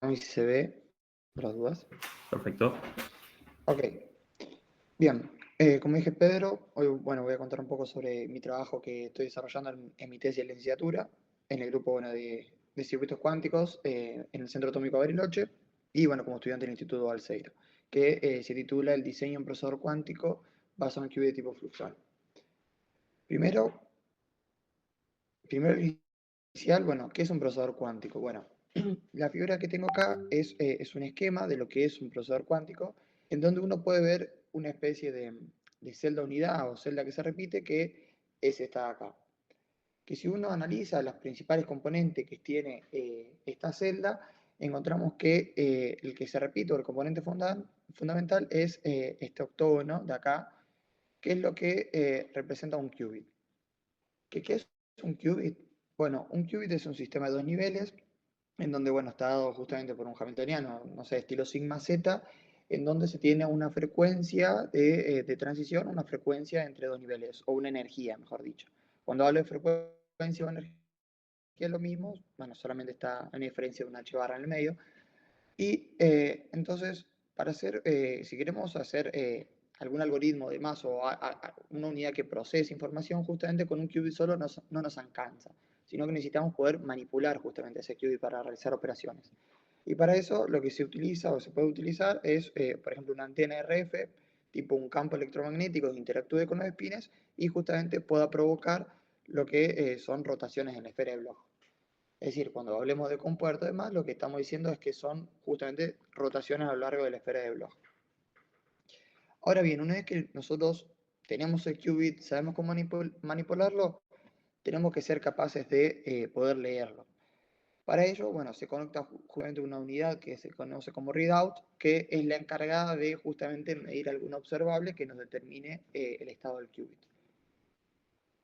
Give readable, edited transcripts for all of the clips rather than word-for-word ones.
si se ve, por las dudas. Perfecto. Ok, bien. Como dije Pedro, hoy voy a contar un poco sobre mi trabajo que estoy desarrollando en mi tesis de licenciatura, en el grupo de circuitos cuánticos en el Centro Atómico Bariloche y como estudiante en el Instituto Balseiro, que se titula El diseño de un procesador cuántico basado en qubit de tipo fluxual. Primero inicial, ¿qué es un procesador cuántico? Bueno, la figura que tengo acá es un esquema de lo que es un procesador cuántico, en donde uno puede ver una especie de celda unidad o celda que se repite, que es esta de acá. Que si uno analiza las principales componentes que tiene esta celda, encontramos que el que se repite, o el componente fundamental, es este octógono de acá, que es lo que representa un qubit. ¿Qué es un qubit? Bueno, un qubit es un sistema de dos niveles, en donde, está dado justamente por un hamiltoniano, no sé, estilo sigma z, en donde se tiene una frecuencia de transición, una frecuencia entre dos niveles, o una energía, mejor dicho. Cuando hablo de frecuencia o energía es lo mismo, solamente está en diferencia de una h barra en el medio. Y entonces, si queremos hacer algún algoritmo de más o una unidad que procese información, justamente con un qubit solo no nos alcanza, sino que necesitamos poder manipular justamente ese qubit para realizar operaciones. Y para eso lo que se utiliza o se puede utilizar es, por ejemplo, una antena RF, tipo un campo electromagnético que interactúe con los espines y justamente pueda provocar lo que son rotaciones en la esfera de Bloch. Es decir, cuando hablemos de compuerto y demás, lo que estamos diciendo es que son justamente rotaciones a lo largo de la esfera de Bloch. Ahora bien, una vez que nosotros tenemos el qubit, sabemos cómo manipularlo, tenemos que ser capaces de poder leerlo. Para ello, se conecta justamente una unidad que se conoce como readout, que es la encargada de justamente medir algún observable que nos determine el estado del qubit.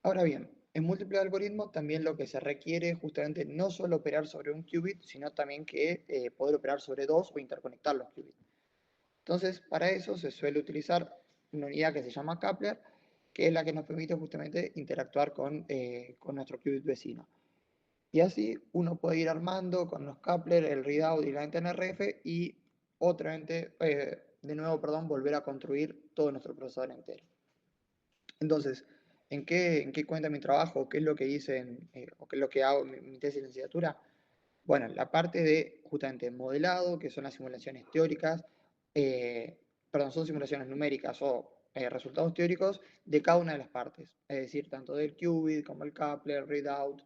Ahora bien, en múltiples algoritmos también lo que se requiere es justamente no solo operar sobre un qubit, sino también que poder operar sobre dos o interconectar los qubits. Entonces, para eso se suele utilizar una unidad que se llama coupler, que es la que nos permite justamente interactuar con nuestro qubit vecino. Y así uno puede ir armando con los coupler, el readout y la antena RF y volver a construir todo nuestro procesador entero. Entonces, ¿en qué cuenta mi trabajo? ¿Qué es lo que hice o qué es lo que hago en mi tesis de licenciatura? Bueno, la parte de justamente modelado, que son las simulaciones teóricas, son simulaciones numéricas o resultados teóricos de cada una de las partes. Es decir, tanto del qubit como el coupler, readout,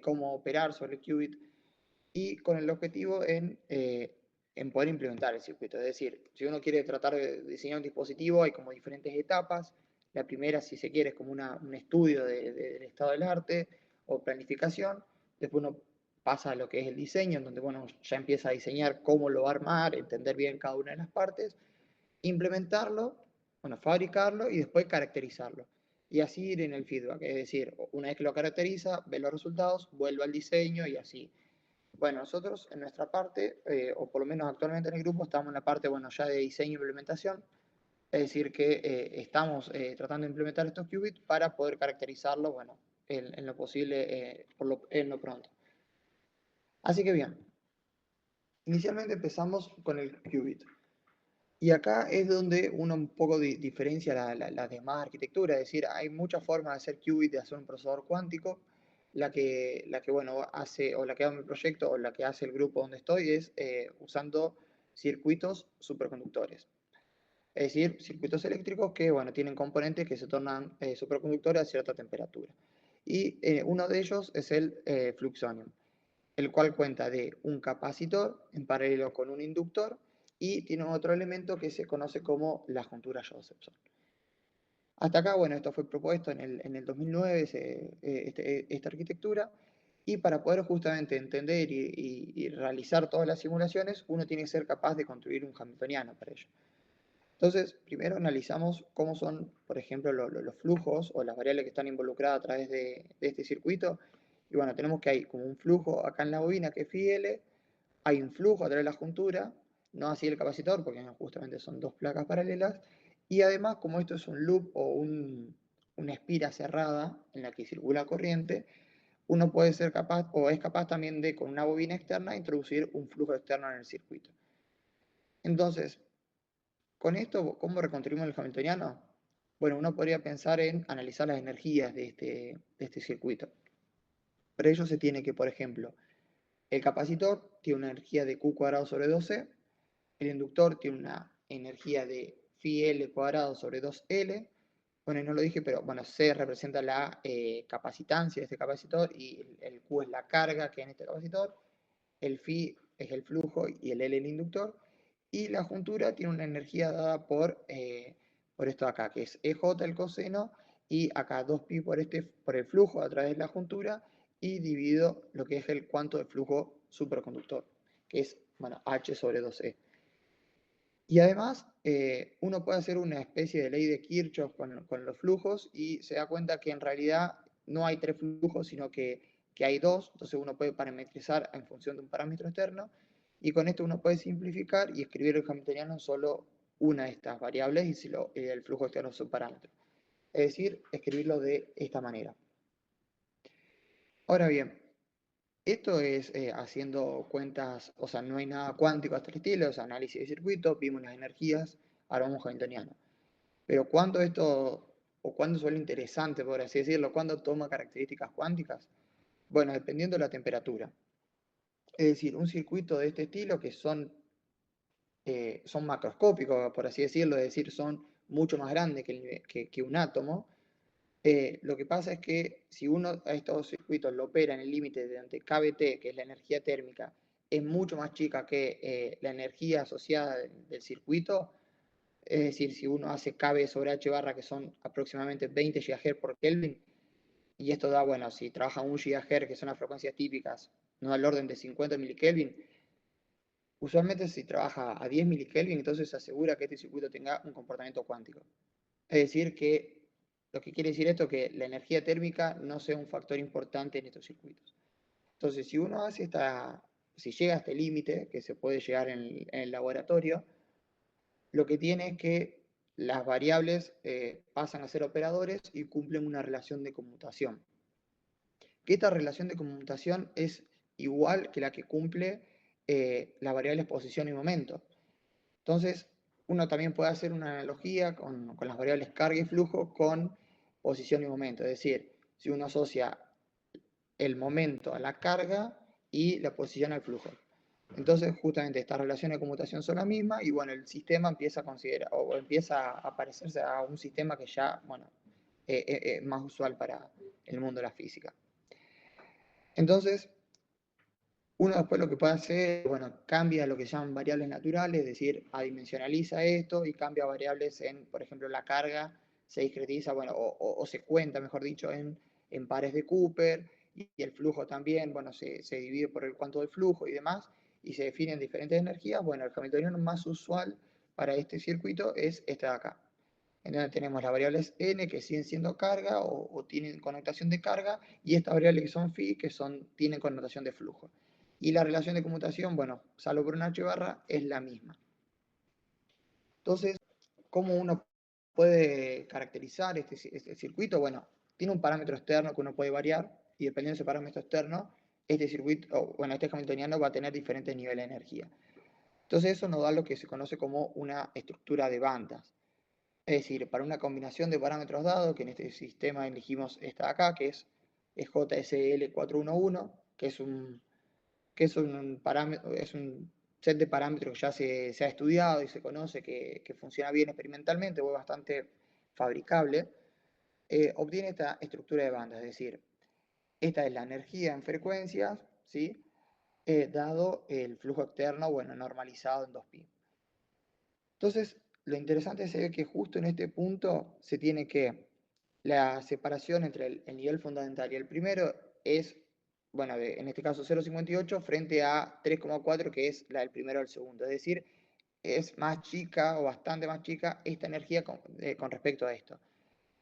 cómo operar sobre el qubit, y con el objetivo en poder implementar el circuito. Es decir, si uno quiere tratar de diseñar un dispositivo, hay como diferentes etapas. La primera, si se quiere, es como un estudio del estado del arte o planificación. Después uno pasa a lo que es el diseño, en donde ya empieza a diseñar cómo lo va a armar, entender bien cada una de las partes, implementarlo, fabricarlo y después caracterizarlo. Y así ir en el feedback, es decir, una vez que lo caracteriza, ve los resultados, vuelve al diseño y así. Bueno, nosotros en nuestra parte, o por lo menos actualmente en el grupo, estamos en la parte, ya de diseño e implementación, es decir, que estamos tratando de implementar estos qubits para poder caracterizarlos, en lo posible, en lo pronto. Así que bien, inicialmente empezamos con el qubit. Y acá es donde uno un poco diferencia las demás arquitecturas, es decir, hay muchas formas de hacer qubit, de hacer un procesador cuántico. La que hace, o la que hago en mi proyecto, o la que hace el grupo donde estoy, es usando circuitos superconductores. Es decir, circuitos eléctricos que, tienen componentes que se tornan superconductores a cierta temperatura. Y uno de ellos es el fluxonium, el cual cuenta de un capacitor en paralelo con un inductor y tiene otro elemento que se conoce como la juntura Josephson. Hasta acá, esto fue propuesto en el 2009, esta arquitectura, y para poder justamente entender y realizar todas las simulaciones, uno tiene que ser capaz de construir un hamiltoniano para ello. Entonces, primero analizamos cómo son, por ejemplo, los flujos o las variables que están involucradas a través de este circuito. Y tenemos que hay como un flujo acá en la bobina que es φL, hay un flujo a través de la juntura, no así el capacitor, porque justamente son dos placas paralelas, y además, como esto es un loop o una espira cerrada en la que circula corriente, uno puede ser capaz, o es capaz también de, con una bobina externa, introducir un flujo externo en el circuito. Entonces, con esto, ¿cómo reconstruimos el hamiltoniano? Bueno, uno podría pensar en analizar las energías de este circuito. Para ello se tiene que, por ejemplo, el capacitor tiene una energía de Q cuadrado sobre 2C, el inductor tiene una energía de phi L cuadrado sobre 2L. Bueno, no lo dije, pero bueno, C representa la capacitancia de este capacitor y el Q es la carga que hay en este capacitor, el phi es el flujo y el L el inductor, y la juntura tiene una energía dada por esto de acá, que es EJ el coseno, y acá 2pi por el flujo a través de la juntura, y dividido lo que es el cuanto de flujo superconductor, que es, bueno, H sobre 2E. Y además, uno puede hacer una especie de ley de Kirchhoff con los flujos y se da cuenta que en realidad no hay 3 flujos, sino que hay 2. Entonces uno puede parametrizar en función de un parámetro externo y con esto uno puede simplificar y escribir el hamiltoniano en solo una de estas variables y si el flujo externo es un parámetro. Es decir, escribirlo de esta manera. Ahora bien, esto es haciendo cuentas, o sea, no hay nada cuántico hasta el estilo, es análisis de circuito, vimos las energías, ahora vamos hamiltoniano. Pero ¿cuándo esto, o cuándo suele interesante, por así decirlo, cuándo toma características cuánticas? Bueno, dependiendo de la temperatura. Es decir, un circuito de este estilo que son macroscópicos, por así decirlo, es decir, son mucho más grandes que un átomo. Lo que pasa es que si uno a estos circuitos lo opera en el límite de donde KBT, que es la energía térmica, es mucho más chica que la energía asociada del circuito, es decir, si uno hace KB sobre H barra, que son aproximadamente 20 GHz por Kelvin, y esto da, bueno, si trabaja 1 GHz, que son las frecuencias típicas, no al orden de 50 milikelvin, usualmente si trabaja a 10 milikelvin, entonces se asegura que este circuito tenga un comportamiento cuántico. Es decir, que lo que quiere decir esto es que la energía térmica no sea un factor importante en estos circuitos. Entonces, si uno hace si llega a este límite, que se puede llegar en el laboratorio, lo que tiene es que las variables pasan a ser operadores y cumplen una relación de conmutación. Que esta relación de conmutación es igual que la que cumple las variables posición y momento. Entonces, uno también puede hacer una analogía con las variables carga y flujo con posición y momento. Es decir, si uno asocia el momento a la carga y la posición al flujo. Entonces, justamente estas relaciones de conmutación son las mismas y bueno, el sistema empieza a considerar o empieza a parecerse a un sistema que ya, bueno, es más usual para el mundo de la física. Entonces, uno después lo que puede hacer, bueno, cambia lo que llaman variables naturales, es decir, adimensionaliza esto y cambia variables en, por ejemplo, la carga se discretiza, bueno, o se cuenta, mejor dicho, en pares de Cooper, y el flujo también, bueno, se divide por el cuanto del flujo y demás, y se definen diferentes energías. Bueno, el hamiltoniano más usual para este circuito es este de acá, en donde tenemos las variables n que siguen siendo carga o tienen connotación de carga, y estas variables que son phi que tienen connotación de flujo. Y la relación de conmutación, bueno, salvo por una H barra, es la misma. Entonces, ¿cómo uno puede caracterizar este circuito? Bueno, tiene un parámetro externo que uno puede variar, y dependiendo de ese parámetro externo, este circuito, bueno, este hamiltoniano va a tener diferentes niveles de energía. Entonces eso nos da lo que se conoce como una estructura de bandas. Es decir, para una combinación de parámetros dados, que en este sistema elegimos esta de acá, que es JSL411, es un set de parámetros que ya se ha estudiado y se conoce que funciona bien experimentalmente o es bastante fabricable, obtiene esta estructura de bandas. Es decir, esta es la energía en frecuencias, ¿sí? Dado el flujo externo, bueno, normalizado en 2pi. Entonces, lo interesante es que justo en este punto se tiene que la separación entre el nivel fundamental y el primero es, bueno, en este caso 0,58 frente a 3,4 que es la del primero al segundo. Es decir, es más chica o bastante más chica esta energía con respecto a esto.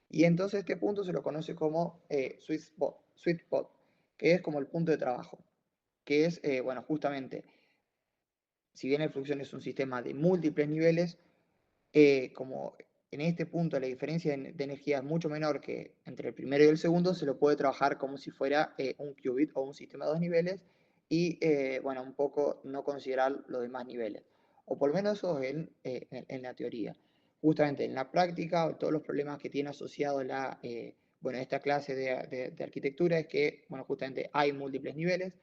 Y entonces este punto se lo conoce como sweet spot, que es como el punto de trabajo, que es, bueno, justamente, si bien el fluxión es un sistema de múltiples niveles, como en este punto la diferencia de energía es mucho menor que entre el primero y el segundo, se lo puede trabajar como si fuera un qubit o un sistema de dos niveles y, bueno, un poco no considerar los demás niveles. O por lo menos eso en la teoría. Justamente en la práctica, todos los problemas que tiene asociado bueno, esta clase de arquitectura es que, bueno, justamente hay múltiples niveles,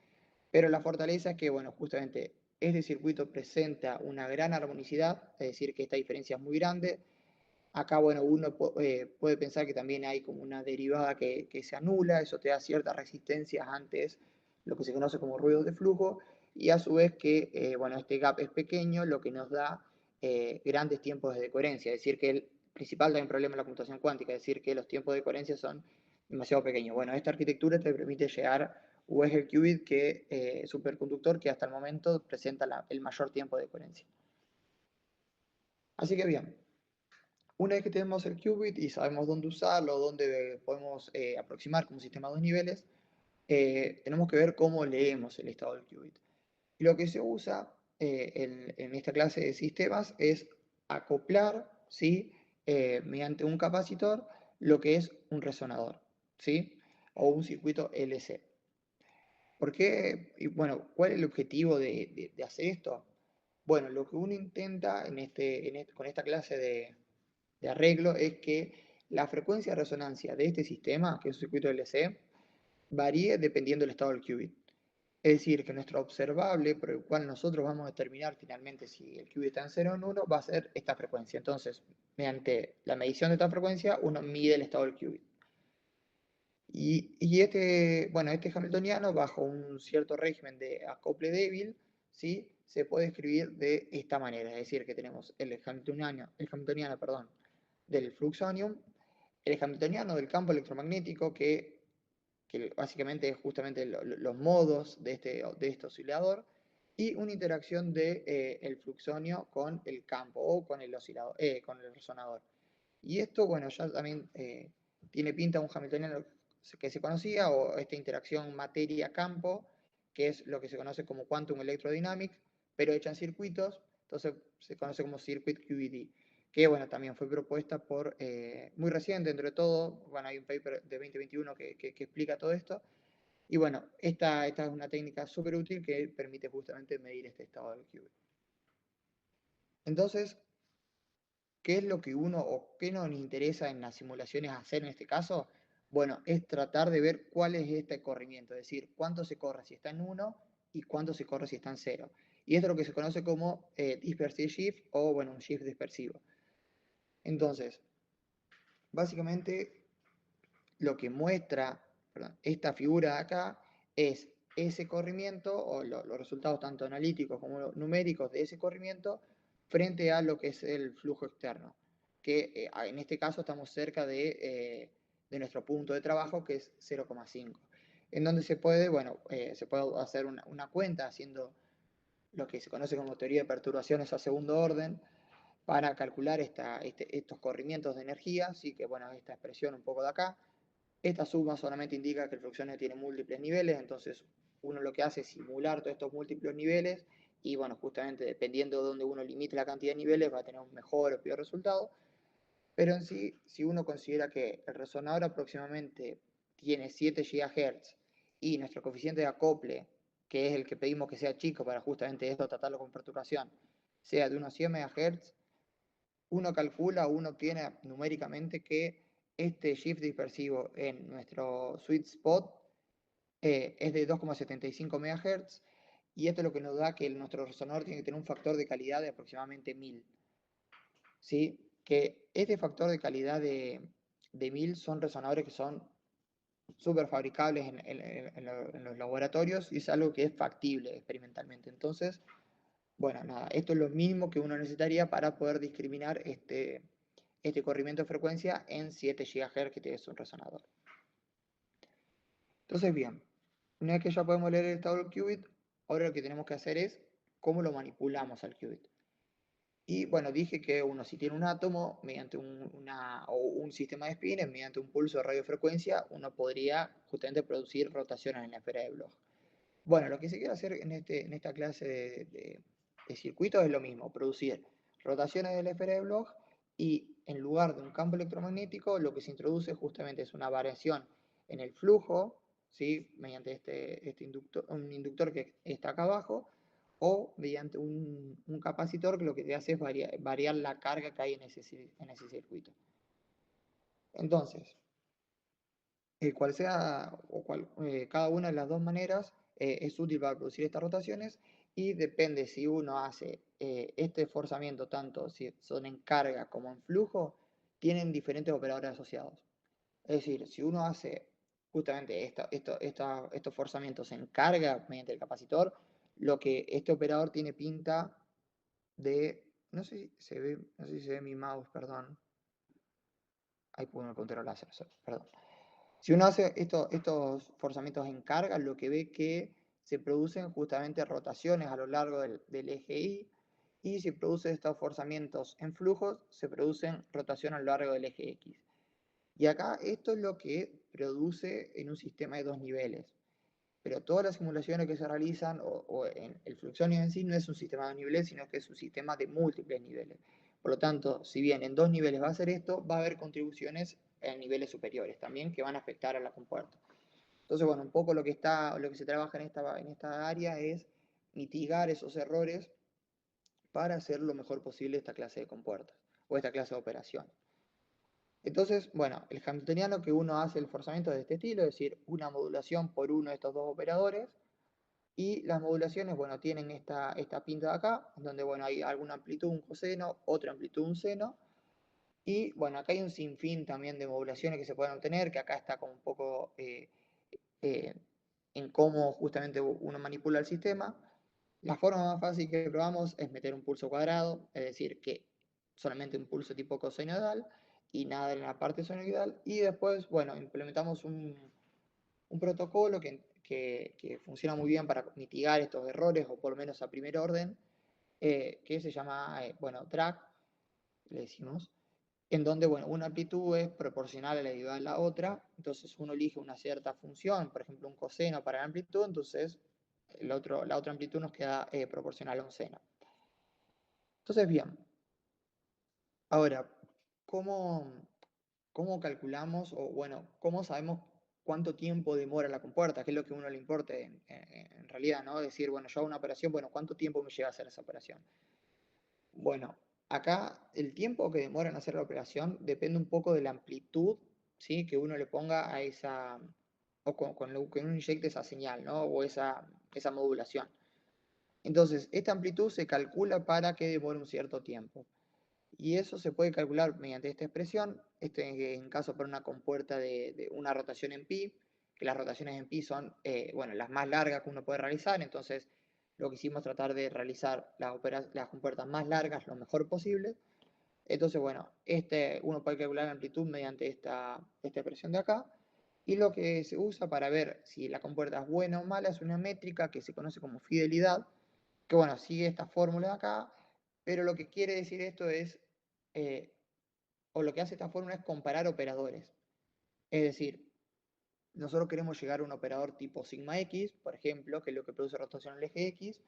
pero la fortaleza es que, bueno, justamente este circuito presenta una gran armonicidad, es decir, que esta diferencia es muy grande. Acá, bueno, uno puede pensar que también hay como una derivada que se anula, eso te da ciertas resistencias antes, lo que se conoce como ruidos de flujo, y a su vez que, bueno, este gap es pequeño, lo que nos da grandes tiempos de coherencia, es decir, que el principal también problema de la computación cuántica, es decir, que los tiempos de coherencia son demasiado pequeños. Bueno, esta arquitectura te permite llegar, o es el qubit superconductor que hasta el momento presenta el mayor tiempo de coherencia. Así que bien, una vez que tenemos el qubit y sabemos dónde usarlo, dónde podemos aproximar como sistema de dos niveles, tenemos que ver cómo leemos el estado del qubit. Y lo que se usa en esta clase de sistemas es acoplar, ¿sí? Mediante un capacitor lo que es un resonador, ¿sí? O un circuito LC. ¿Por qué? Y bueno, ¿cuál es el objetivo de hacer esto? Bueno, lo que uno intenta con esta clase de arreglo es que la frecuencia de resonancia de este sistema, que es un circuito LC, varíe dependiendo del estado del qubit. Es decir, que nuestro observable, por el cual nosotros vamos a determinar finalmente si el qubit está en 0 o en 1, va a ser esta frecuencia. Entonces, mediante la medición de esta frecuencia, uno mide el estado del qubit. Y bueno, este hamiltoniano, bajo un cierto régimen de acople débil, ¿sí? Se puede escribir de esta manera. Es decir, que tenemos el hamiltoniano, perdón, del fluxonium, el hamiltoniano del campo electromagnético, que básicamente es justamente los modos de este oscilador, y una interacción de, el fluxonio con el campo o con el oscilador, con el resonador. Y esto, bueno, ya también tiene pinta un hamiltoniano que se conocía, o esta interacción materia-campo, que es lo que se conoce como quantum electrodynamics, pero hecha en circuitos, entonces se conoce como circuit QED, que bueno, también fue propuesta por, muy reciente, entre todo, bueno, hay un paper de 2021 que explica todo esto, y bueno, esta es una técnica súper útil que permite justamente medir este estado del qubit. Entonces, ¿qué es lo que uno o qué nos interesa en las simulaciones hacer en este caso? Bueno, es tratar de ver cuál es este corrimiento, es decir, cuánto se corre si está en 1 y cuánto se corre si está en 0. Y esto es lo que se conoce como dispersive shift o, bueno, un shift dispersivo. Entonces, básicamente lo que muestra, perdón, esta figura de acá es ese corrimiento o los resultados tanto analíticos como numéricos de ese corrimiento frente a lo que es el flujo externo, que en este caso estamos cerca de nuestro punto de trabajo, que es 0,5, en donde se puede, bueno, se puede hacer una cuenta haciendo lo que se conoce como teoría de perturbaciones a segundo orden para calcular estos corrimientos de energía, así que bueno, esta expresión un poco de acá. Esta suma solamente indica que el fluxonio tiene múltiples niveles, entonces uno lo que hace es simular todos estos múltiples niveles y bueno, justamente dependiendo de donde uno limite la cantidad de niveles va a tener un mejor o peor resultado, pero en sí, si uno considera que el resonador aproximadamente tiene 7 GHz y nuestro coeficiente de acople, que es el que pedimos que sea chico para justamente esto tratarlo con perturbación, sea de unos 100 MHz, uno calcula, uno obtiene numéricamente que este shift dispersivo en nuestro sweet spot es de 2,75 MHz, y esto es lo que nos da que nuestro resonador tiene que tener un factor de calidad de aproximadamente 1000. ¿Sí? Que este factor de calidad de 1000 son resonadores que son súper fabricables en los laboratorios y es algo que es factible experimentalmente. Entonces, bueno, nada, esto es lo mismo que uno necesitaría para poder discriminar este corrimiento de frecuencia en 7 GHz que es un resonador. Entonces, bien, una vez que ya podemos leer el estado del qubit, ahora lo que tenemos que hacer es cómo lo manipulamos al qubit. Y bueno, dije que uno si tiene un átomo, mediante un sistema de spines, mediante un pulso de radiofrecuencia, uno podría justamente producir rotaciones en la esfera de Bloch. Bueno, lo que se quiere hacer en esta clase de circuitos es lo mismo, producir rotaciones de la esfera de Bloch y en lugar de un campo electromagnético, lo que se introduce justamente es una variación en el flujo, ¿sí? Mediante este inductor, un inductor que está acá abajo, o mediante un capacitor que lo que te hace es variar la carga que hay en ese circuito. Entonces, cada una de las dos maneras es útil para producir estas rotaciones y depende si uno hace este esforzamiento tanto si son en carga como en flujo, tienen diferentes operadores asociados. Es decir, si uno hace justamente estos forzamientos en carga mediante el capacitor, lo que este operador tiene pinta de, no sé si se ve, no sé si se ve mi mouse, perdón. Ahí pongo el puntero láser, perdón. Si uno hace estos forzamientos en carga, lo que ve que se producen justamente rotaciones a lo largo del eje Y, y si produce estos forzamientos en flujos, se producen rotaciones a lo largo del eje X. Y acá esto es lo que produce en un sistema de dos niveles. Pero todas las simulaciones que se realizan, o en el fluxonio en sí, no es un sistema de dos niveles, sino que es un sistema de múltiples niveles. Por lo tanto, si bien en dos niveles va a hacer esto, va a haber contribuciones en niveles superiores también que van a afectar a la compuerta. Entonces, bueno, un poco lo que se trabaja en esta área es mitigar esos errores para hacer lo mejor posible esta clase de compuertas o esta clase de operación. Entonces, bueno, el hamiltoniano que uno hace el forzamiento de este estilo, es decir, una modulación por uno de estos dos operadores, y las modulaciones, bueno, tienen esta pinta de acá, donde, bueno, hay alguna amplitud, un coseno, otra amplitud, un seno, y, bueno, acá hay un sinfín también de modulaciones que se pueden obtener, que acá está como un poco eh, en cómo justamente uno manipula el sistema. La forma más fácil que probamos es meter un pulso cuadrado, es decir, que solamente un pulso tipo cosenoidal y nada en la parte senoidal, y después, bueno, implementamos un protocolo que funciona muy bien para mitigar estos errores, o por lo menos a primer orden, que se llama, bueno, drag, le decimos, en donde, bueno, una amplitud es proporcional a la igual de la otra, entonces uno elige una cierta función, por ejemplo, un coseno para la amplitud, entonces la otra amplitud nos queda proporcional a un seno. Entonces, bien, ahora, ¿cómo calculamos, o bueno, cómo sabemos cuánto tiempo demora la compuerta? ¿Qué es lo que a uno le importe en realidad, ¿no? Decir, bueno, yo hago una operación, bueno, ¿cuánto tiempo me lleva a hacer esa operación? Bueno, acá el tiempo que demora en hacer la operación depende un poco de la amplitud, ¿sí? Que uno le ponga a esa, o con lo que uno inyecte esa señal, ¿no? O esa modulación. Entonces, esta amplitud se calcula para que demore un cierto tiempo. Y eso se puede calcular mediante esta expresión, en caso para una compuerta de una rotación en pi, que las rotaciones en pi son, bueno, las más largas que uno puede realizar, entonces lo que hicimos es tratar de realizar las compuertas más largas lo mejor posible. Entonces, bueno, uno puede calcular la amplitud mediante esta expresión de acá, y lo que se usa para ver si la compuerta es buena o mala es una métrica que se conoce como fidelidad, que bueno, sigue esta fórmula de acá, pero lo que quiere decir esto es, eh, o lo que hace esta fórmula es comparar operadores. Es decir, nosotros queremos llegar a un operador tipo sigma x, por ejemplo, que es lo que produce rotación en el eje x,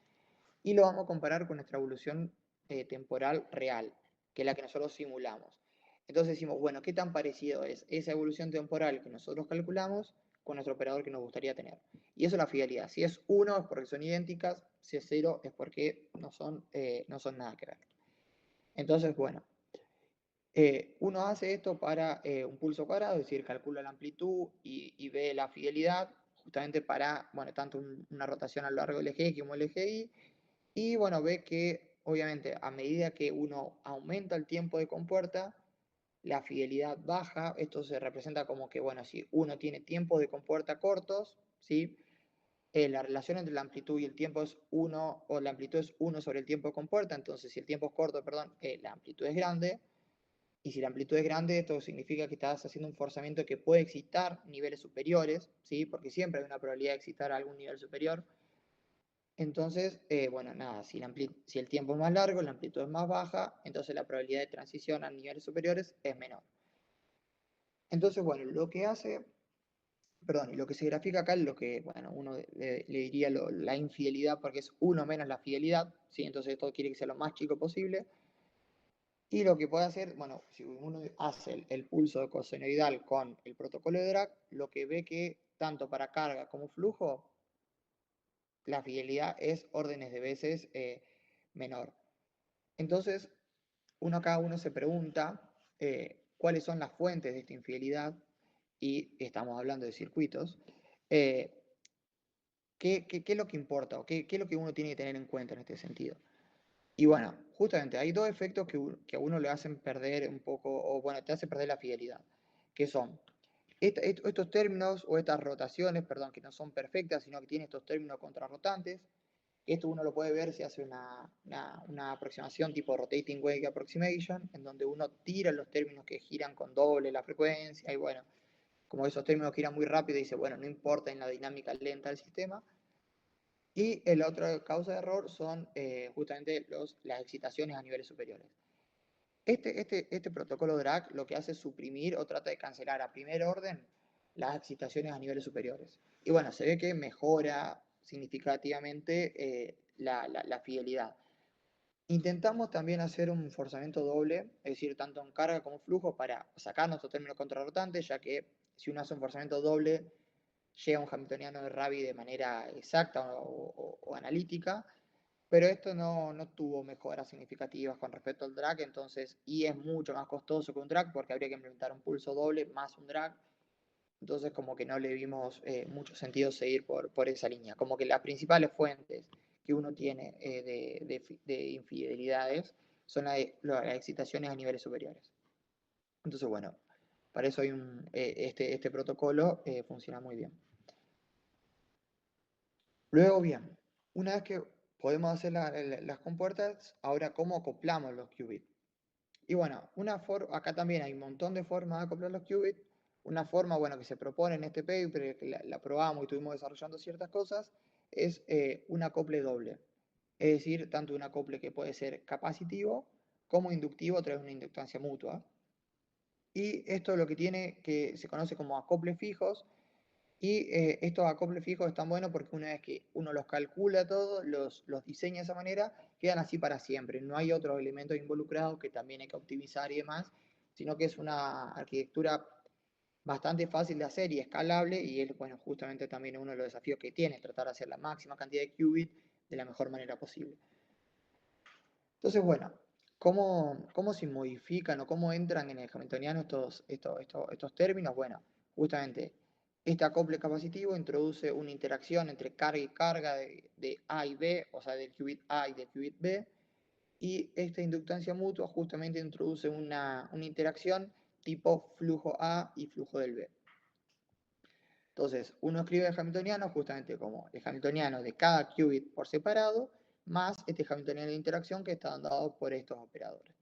y lo vamos a comparar con nuestra evolución temporal real, que es la que nosotros simulamos. Entonces decimos, bueno, ¿qué tan parecido es esa evolución temporal que nosotros calculamos con nuestro operador que nos gustaría tener? Y eso es la fidelidad. Si es 1 es porque son idénticas, si es 0 es porque no son nada que ver. Entonces, bueno, uno hace esto para un pulso cuadrado, es decir, calcula la amplitud y ve la fidelidad, justamente para, bueno, tanto una rotación a lo largo del eje X como el eje Y, y bueno, ve que obviamente a medida que uno aumenta el tiempo de compuerta, la fidelidad baja. Esto se representa como que, bueno, si uno tiene tiempos de compuerta cortos, ¿sí? La relación entre la amplitud y el tiempo es 1, o la amplitud es 1 sobre el tiempo de compuerta, entonces si el tiempo es corto, perdón, la amplitud es grande, y si la amplitud es grande, esto significa que estás haciendo un forzamiento que puede excitar niveles superiores, ¿sí? Porque siempre hay una probabilidad de excitar a algún nivel superior. Entonces, bueno, nada, si el tiempo es más largo, la amplitud es más baja, entonces la probabilidad de transición a niveles superiores es menor. Entonces, bueno, lo que hace, perdón, y lo que se grafica acá es lo que, bueno, uno le diría la infidelidad, porque es 1 menos la fidelidad, ¿sí? Entonces esto quiere que sea lo más chico posible. Y lo que puede hacer, bueno, si uno hace el pulso cosenoidal con el protocolo de drag, lo que ve que tanto para carga como flujo, la fidelidad es órdenes de veces menor. Entonces, cada uno se pregunta cuáles son las fuentes de esta infidelidad, y estamos hablando de circuitos, eh, ¿qué es lo que importa o qué es lo que uno tiene que tener en cuenta en este sentido? Y bueno, justamente hay dos efectos que a uno le hacen perder un poco, o bueno, te hace perder la fidelidad, que son estos términos o estas rotaciones, perdón, que no son perfectas, sino que tienen estos términos contrarrotantes. Esto uno lo puede ver si hace una aproximación tipo rotating wave approximation, en donde uno tira los términos que giran con doble la frecuencia, y bueno, como esos términos giran muy rápido, dice, bueno, no importa en la dinámica lenta del sistema. Y el otro causa de error son justamente las excitaciones a niveles superiores. Este protocolo DRAC lo que hace es suprimir o trata de cancelar a primer orden las excitaciones a niveles superiores. Y bueno, se ve que mejora significativamente la fidelidad. Intentamos también hacer un forzamiento doble, es decir, tanto en carga como flujo, para sacar nuestros términos contrarrotantes, ya que si uno hace un forzamiento doble, llega un hamiltoniano de Rabi de manera exacta o analítica, pero esto no tuvo mejoras significativas con respecto al drag, entonces, y es mucho más costoso que un drag, porque habría que implementar un pulso doble más un drag, entonces como que no le vimos mucho sentido seguir por esa línea. Como que las principales fuentes que uno tiene de infidelidades son las excitaciones a niveles superiores. Entonces, bueno, para eso hay este protocolo funciona muy bien. Luego, bien, una vez que podemos hacer las compuertas, ahora cómo acoplamos los qubits. Y bueno, acá también hay un montón de formas de acoplar los qubits. Una forma, bueno, que se propone en este paper, que la probamos y estuvimos desarrollando ciertas cosas, es un acople doble. Es decir, tanto un acople que puede ser capacitivo como inductivo a través de una inductancia mutua. Y esto lo que tiene, que se conoce como acoples fijos, y estos acoples fijos están buenos porque una vez que uno los calcula todos, los diseña de esa manera, quedan así para siempre. No hay otros elementos involucrados que también hay que optimizar y demás, sino que es una arquitectura bastante fácil de hacer y escalable, y es, bueno, justamente también uno de los desafíos que tiene, tratar de hacer la máxima cantidad de qubits de la mejor manera posible. Entonces, bueno, ¿cómo se modifican o cómo entran en el hamiltoniano estos términos? Bueno, justamente este acople capacitivo introduce una interacción entre carga y carga de A y B, o sea, del qubit A y del qubit B, y esta inductancia mutua justamente introduce una interacción tipo flujo A y flujo del B. Entonces, uno escribe el hamiltoniano justamente como el hamiltoniano de cada qubit por separado, más este hamiltoniano de interacción que está dado por estos operadores.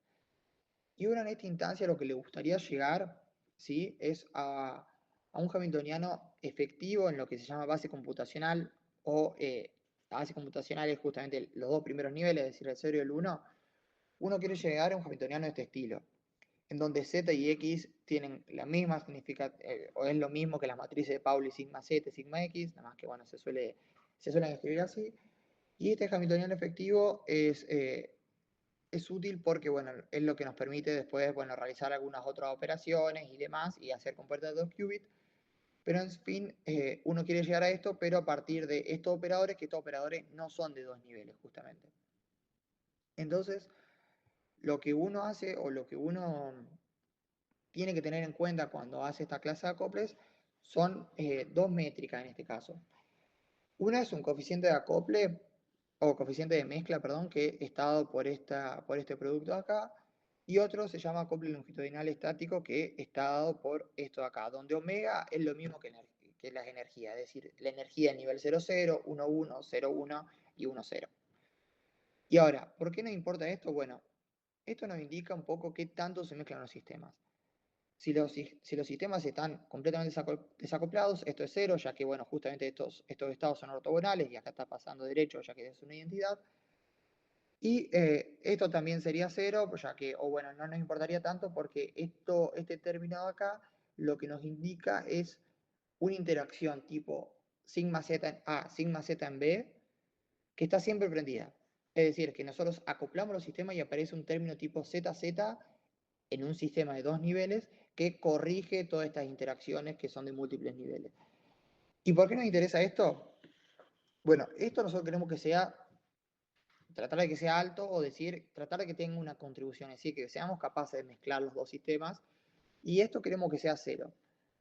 Y uno en esta instancia lo que le gustaría llegar, ¿sí?, es a un hamiltoniano efectivo en lo que se llama base computacional, o la base computacional es justamente los dos primeros niveles, es decir, el 0 y el 1. Uno quiere llegar a un hamiltoniano de este estilo, en donde Z y X tienen la misma o es lo mismo que las matrices de Pauli sigma Z y sigma X, nada más que bueno, se suelen escribir así. Y este hamiltoniano efectivo es útil porque bueno, es lo que nos permite después, bueno, realizar algunas otras operaciones y demás, y hacer compuertas de 2 qubits. Pero en fin, uno quiere llegar a esto, pero a partir de estos operadores, que estos operadores no son de dos niveles, justamente. Entonces, lo que uno hace, o lo que uno tiene que tener en cuenta cuando hace esta clase de acoples, son dos métricas en este caso. Una es un coeficiente de acople, o coeficiente de mezcla, perdón, que está dado por este producto de acá, y otro se llama acople longitudinal estático, que está dado por esto de acá, donde omega es lo mismo que las energías, es decir, la energía en nivel 0, 0, 1, 1, 0, 1 y 1, 0. Y ahora, ¿por qué nos importa esto? Bueno, esto nos indica un poco qué tanto se mezclan los sistemas. Si los sistemas están completamente desacoplados, esto es cero, ya que, bueno, justamente estos estados son ortogonales, y acá está pasando derecho, ya que es una identidad. Y esto también sería cero, ya que, o bueno, no nos importaría tanto, porque este término de acá lo que nos indica es una interacción tipo sigma z en A, sigma z en B, que está siempre prendida. Es decir, que nosotros acoplamos los sistemas y aparece un término tipo ZZ en un sistema de 2 niveles que corrige todas estas interacciones que son de múltiples niveles. ¿Y por qué nos interesa esto? Bueno, esto nosotros queremos que sea, tratar de que sea alto o decir, tratar de que tenga una contribución, es decir, que seamos capaces de mezclar los dos sistemas y esto queremos que sea 0.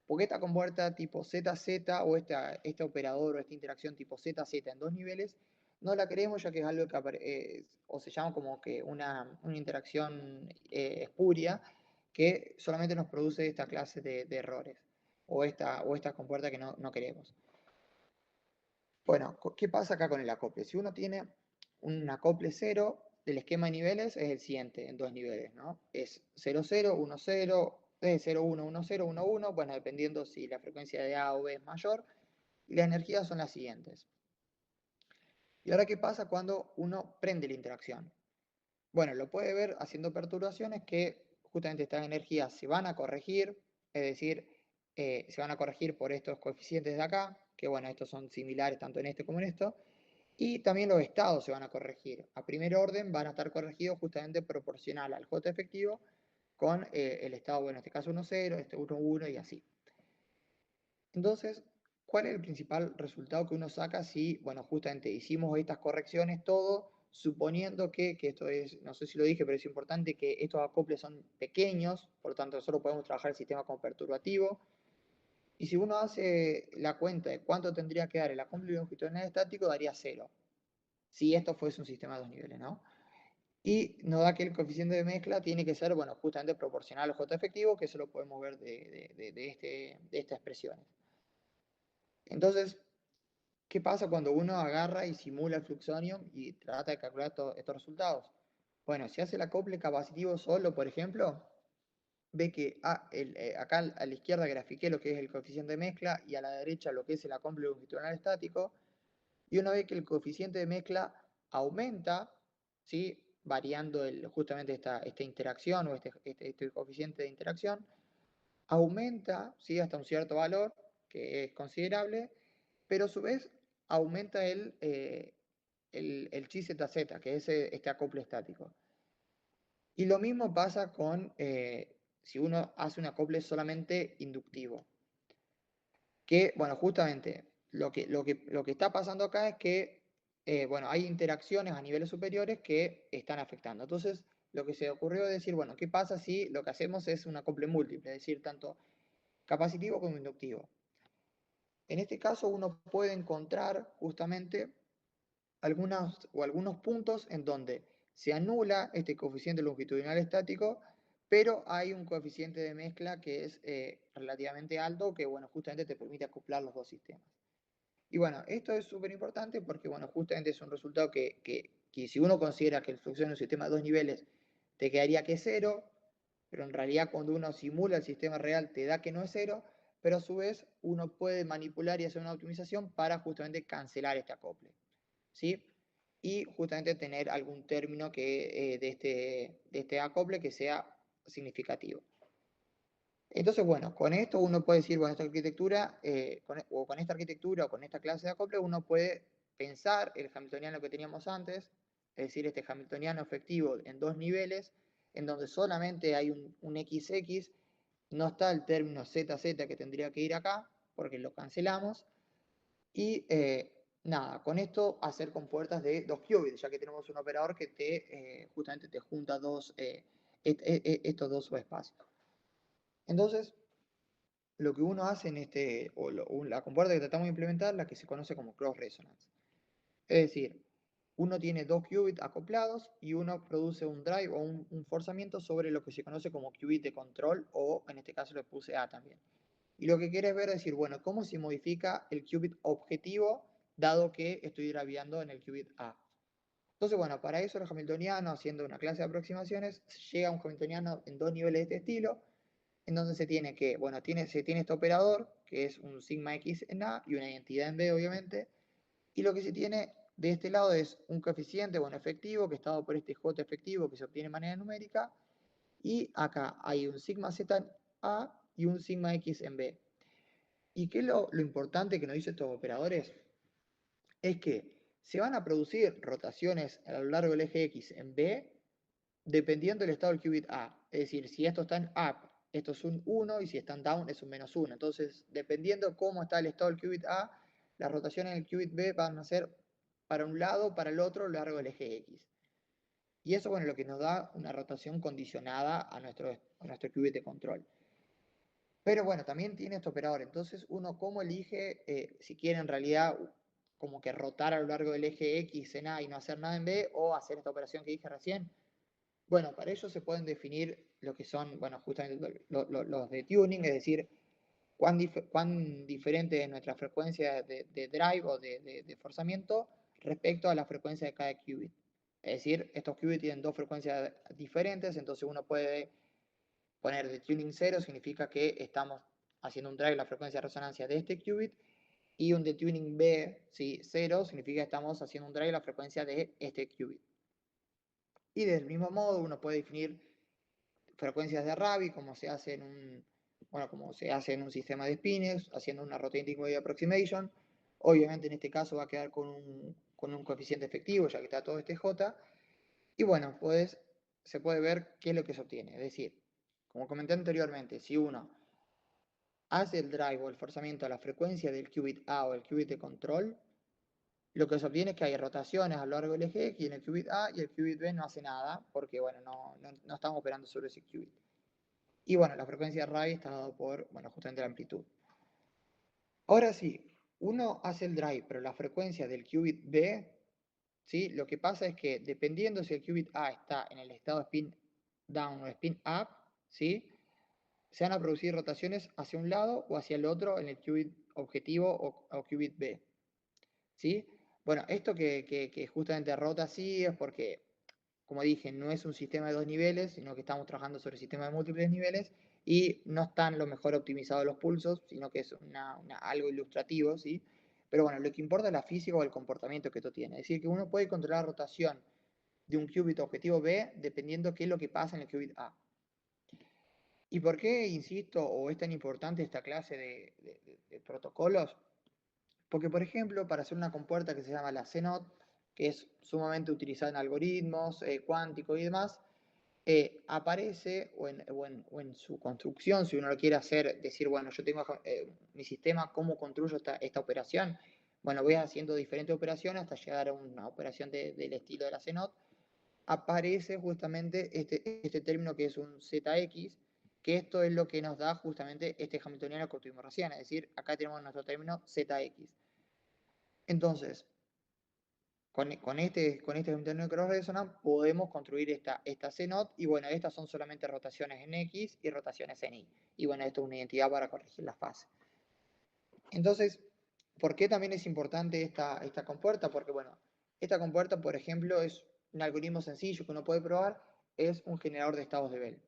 Porque esta compuerta tipo ZZ o este operador o esta interacción tipo ZZ en 2 niveles, no la queremos ya que es algo que o se llama como que una interacción espuria que solamente nos produce esta clase de errores o esta compuerta que no queremos. Bueno, ¿qué pasa acá con el acople? Si uno tiene un acople 0, el esquema de niveles es el siguiente, en 2 niveles, ¿no? Es 0, 0, 1, 0, 0, 1, 1, 0, 1, 1, bueno, dependiendo si la frecuencia de A o B es mayor, y las energías son las siguientes. ¿Y ahora qué pasa cuando uno prende la interacción? Bueno, lo puede ver haciendo perturbaciones que justamente estas energías se van a corregir, es decir, se van a corregir por estos coeficientes de acá, que bueno, estos son similares tanto en este como en esto, y también los estados se van a corregir. A primer orden van a estar corregidos justamente proporcional al J efectivo con el estado, bueno, en este caso 1, 0, este 1, 1 y así. Entonces, ¿cuál es el principal resultado que uno saca si, bueno, justamente hicimos estas correcciones, todo, suponiendo que esto es, no sé si lo dije, pero es importante que estos acoples son pequeños, por lo tanto solo podemos trabajar el sistema con perturbativo, y si uno hace la cuenta de cuánto tendría que dar el acople longitudinal estático, daría 0, si esto fuese un sistema de 2 niveles, ¿no? Y nos da que el coeficiente de mezcla tiene que ser, bueno, justamente proporcional al J efectivo, que eso lo podemos ver de estas expresiones. Entonces, ¿qué pasa cuando uno agarra y simula el fluxonium y trata de calcular estos resultados? Bueno, si hace el acople capacitivo solo, por ejemplo, ve que acá a la izquierda grafiqué lo que es el coeficiente de mezcla y a la derecha lo que es el acople longitudinal estático, y uno ve que el coeficiente de mezcla aumenta, ¿sí? Variando justamente esta interacción o este coeficiente de interacción, aumenta, ¿sí? Hasta un cierto valor, que es considerable, pero a su vez aumenta el chi ZZ, que es este acople estático. Y lo mismo pasa con si uno hace un acople solamente inductivo. Que, bueno, justamente lo que está pasando acá es que, bueno, hay interacciones a niveles superiores que están afectando. Entonces, lo que se ocurrió es decir, bueno, ¿qué pasa si lo que hacemos es un acople múltiple? Es decir, tanto capacitivo como inductivo. En este caso, uno puede encontrar justamente algunos puntos en donde se anula este coeficiente longitudinal estático, pero hay un coeficiente de mezcla que es relativamente alto, que bueno, justamente te permite acoplar los dos sistemas. Y bueno, esto es súper importante porque bueno, justamente es un resultado que si uno considera que el fluxo en un sistema de 2 niveles te quedaría que es 0, pero en realidad cuando uno simula el sistema real te da que no es 0, pero a su vez uno puede manipular y hacer una optimización para justamente cancelar este acople, ¿sí? Y justamente tener algún término de este acople que sea significativo. Entonces, bueno, con esto uno puede decir, bueno, esta arquitectura, con esta arquitectura o con esta clase de acople, uno puede pensar el hamiltoniano que teníamos antes, es decir, este hamiltoniano efectivo en 2 niveles, en donde solamente hay un XX, no está el término ZZ que tendría que ir acá, porque lo cancelamos, y nada, con esto hacer compuertas de 2 qubits, ya que tenemos un operador que justamente te junta estos dos subespacios. Entonces, lo que uno hace la compuerta que tratamos de implementar, la que se conoce como cross resonance. Es decir, uno tiene 2 qubits acoplados y uno produce un drive o un forzamiento sobre lo que se conoce como qubit de control, o en este caso le puse A también. Y lo que quieres ver es decir, bueno, ¿cómo se modifica el qubit objetivo dado que estoy draviando en el qubit A? Entonces, bueno, para eso el hamiltoniano, haciendo una clase de aproximaciones, llega a un hamiltoniano en 2 niveles de este estilo, en donde se tiene se tiene este operador, que es un sigma x en A y una identidad en B, obviamente, y lo que se tiene de este lado es un coeficiente, bueno, efectivo, que está dado por este J efectivo que se obtiene de manera numérica, y acá hay un sigma z en A y un sigma x en B. ¿Y qué es lo importante que nos dicen estos operadores? Es que se van a producir rotaciones a lo largo del eje X en B, dependiendo del estado del qubit A. Es decir, si esto está en up, esto es un 1, y si está en down, es un -1. Entonces, dependiendo cómo está el estado del qubit A, las rotaciones en el qubit B van a ser para un lado o para el otro a lo largo del eje X. Y eso, bueno, es lo que nos da una rotación condicionada a nuestro qubit de control. Pero bueno, también tiene este operador. Entonces, uno cómo elige, si quiere en realidad como que rotar a lo largo del eje X en A y no hacer nada en B, o hacer esta operación que dije recién. Bueno, para ello se pueden definir lo que son, bueno, justamente los de tuning, es decir, cuán diferente es nuestra frecuencia de drive o de forzamiento respecto a la frecuencia de cada qubit. Es decir, estos qubits tienen dos frecuencias diferentes, entonces uno puede poner de tuning 0, significa que estamos haciendo un drive a la frecuencia de resonancia de este qubit, y un de tuning B, ¿sí? 0, significa que estamos haciendo un drive a la frecuencia de este qubit. Y del mismo modo uno puede definir frecuencias de Rabi, como se hace en un, bueno, como se hace en un sistema de spinets, haciendo una rotating wave approximation. Obviamente en este caso va a quedar con un coeficiente efectivo, ya que está todo este J. Y bueno, pues se puede ver qué es lo que se obtiene. Es decir, como comenté anteriormente, si uno hace el drive o el forzamiento a la frecuencia del qubit A o el qubit de control, lo que se obtiene es que hay rotaciones a lo largo del eje X en el qubit A, y el qubit B no hace nada porque, bueno, no estamos operando sobre ese qubit. Y bueno, la frecuencia de Rabi está dado por, bueno, justamente la amplitud. Ahora sí, uno hace el drive, pero la frecuencia del qubit B, ¿sí? Lo que pasa es que dependiendo si el qubit A está en el estado spin down o spin up, ¿sí? Se van a producir rotaciones hacia un lado o hacia el otro en el qubit objetivo o qubit B, ¿sí? Bueno, esto que justamente rota así es porque, como dije, no es un sistema de dos niveles, sino que estamos trabajando sobre sistema de múltiples niveles, y no están lo mejor optimizados los pulsos, sino que es algo ilustrativo, ¿sí? Pero bueno, lo que importa es la física o el comportamiento que esto tiene. Es decir, que uno puede controlar la rotación de un qubit objetivo B dependiendo qué es lo que pasa en el qubit A. ¿Y por qué, insisto, o es tan importante esta clase de protocolos? Porque, por ejemplo, para hacer una compuerta que se llama la CNOT, que es sumamente utilizada en algoritmos cuánticos y demás, aparece o en su construcción, si uno lo quiere hacer, decir, bueno, yo tengo mi sistema, ¿cómo construyo esta operación? Bueno, voy haciendo diferentes operaciones hasta llegar a una operación del estilo de la CNOT. Aparece justamente este término que es un ZX, que esto es lo que nos da justamente este hamiltoniano que tuvimos recién, es decir, acá tenemos nuestro término ZX. Entonces, con este hamiltoniano de cross-resonance podemos construir esta CNOT, y bueno, estas son solamente rotaciones en X y rotaciones en Y. Y bueno, esto es una identidad para corregir la fase. Entonces, ¿por qué también es importante esta compuerta? Porque, bueno, esta compuerta, por ejemplo, es un algoritmo sencillo que uno puede probar, es un generador de estados de Bell,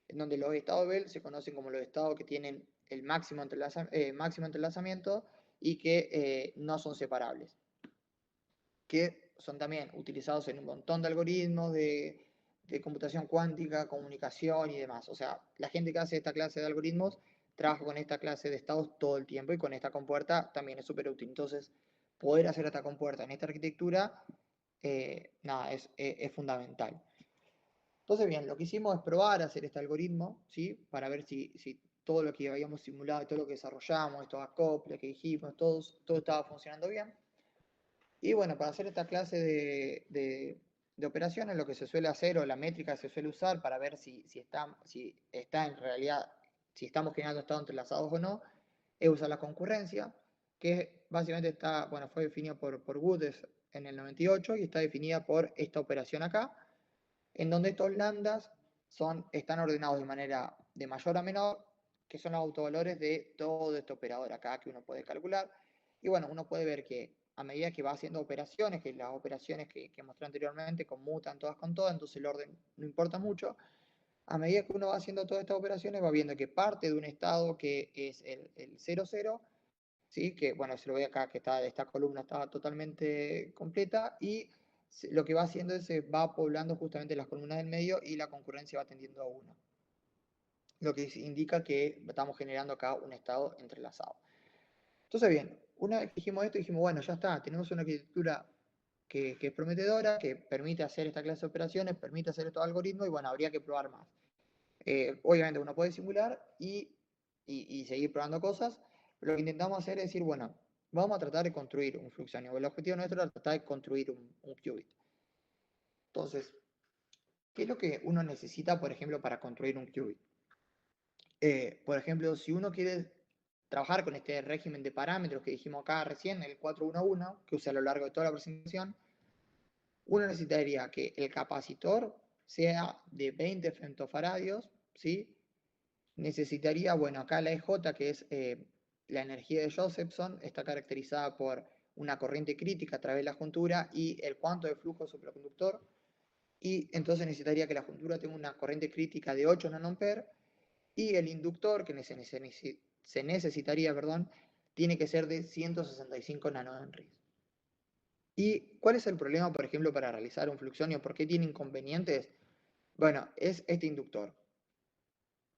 en donde los estados de Bell se conocen como los estados que tienen el máximo entrelazamiento y que no son separables, que son también utilizados en un montón de algoritmos de computación cuántica, comunicación y demás. O sea, la gente que hace esta clase de algoritmos trabaja con esta clase de estados todo el tiempo, y con esta compuerta también es súper útil. Entonces, poder hacer esta compuerta en esta arquitectura, nada, es fundamental. Entonces, bien, lo que hicimos es probar a hacer este algoritmo, ¿sí? Para ver si todo lo que habíamos simulado y todo lo que desarrollamos, estos acoples que dijimos, todo estaba funcionando bien. Y bueno, para hacer esta clase de operaciones, lo que se suele hacer, o la métrica que se suele usar para ver si está en realidad, si estamos generando estados entrelazados o no, es usar la concurrencia, que básicamente está, bueno, fue definida por Woods en el 98 y está definida por esta operación acá, en donde estos lambdas están ordenados de manera de mayor a menor, que son los autovalores de todo este operador acá que uno puede calcular. Y bueno, uno puede ver que a medida que va haciendo operaciones, que las operaciones que mostré anteriormente conmutan todas con todas, entonces el orden no importa mucho. A medida que uno va haciendo todas estas operaciones, va viendo que parte de un estado que es el 0, 0, ¿sí? Que bueno, se lo ve acá que esta columna está totalmente completa, y lo que va haciendo es se va poblando justamente las columnas del medio y la concurrencia va tendiendo a 1. Lo que indica que estamos generando acá un estado entrelazado. Entonces, bien, una vez que dijimos esto, dijimos, bueno, ya está, tenemos una arquitectura que es prometedora, que permite hacer esta clase de operaciones, permite hacer estos algoritmos y bueno, habría que probar más. Obviamente uno puede simular y seguir probando cosas. Lo que intentamos hacer es decir, bueno, vamos a tratar de construir un fluxionio. El objetivo nuestro es tratar de construir un qubit. Entonces, ¿qué es lo que uno necesita, por ejemplo, para construir un qubit? Por ejemplo, si uno quiere trabajar con este régimen de parámetros que dijimos acá recién, el 411, que usa a lo largo de toda la presentación, uno necesitaría que el capacitor sea de 20 femtofaradios, ¿sí? Necesitaría, bueno, acá la EJ, que es la energía de Josephson, está caracterizada por una corriente crítica a través de la juntura y el cuanto de flujo superconductor, y entonces necesitaría que la juntura tenga una corriente crítica de 8 nanoamperes, y el inductor que se necesitaría, perdón, tiene que ser de 165 nanohenries. ¿Y cuál es el problema, por ejemplo, para realizar un fluxonio? ¿Por qué tiene inconvenientes? Bueno, es este inductor.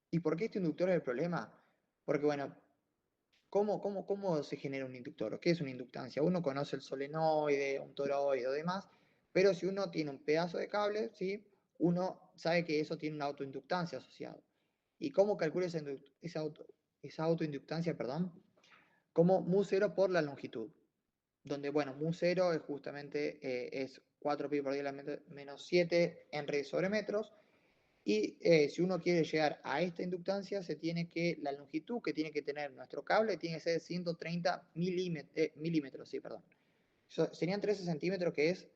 ¿Y por qué este inductor es el problema? Porque, bueno, ¿cómo se genera un inductor? ¿Qué es una inductancia? Uno conoce el solenoide, un toroide o demás, pero si uno tiene un pedazo de cable, ¿sí? Uno sabe que eso tiene una autoinductancia asociada. ¿Y cómo calcula esa autoinductancia, perdón? Como mu0 por la longitud. Donde, bueno, mu0 es justamente es 4pi por 10 a la menos 7 henry sobre metros. Y si uno quiere llegar a esta inductancia, la longitud que tiene que tener nuestro cable tiene que ser 130 milímetros, sí, perdón. Serían 13 centímetros, que es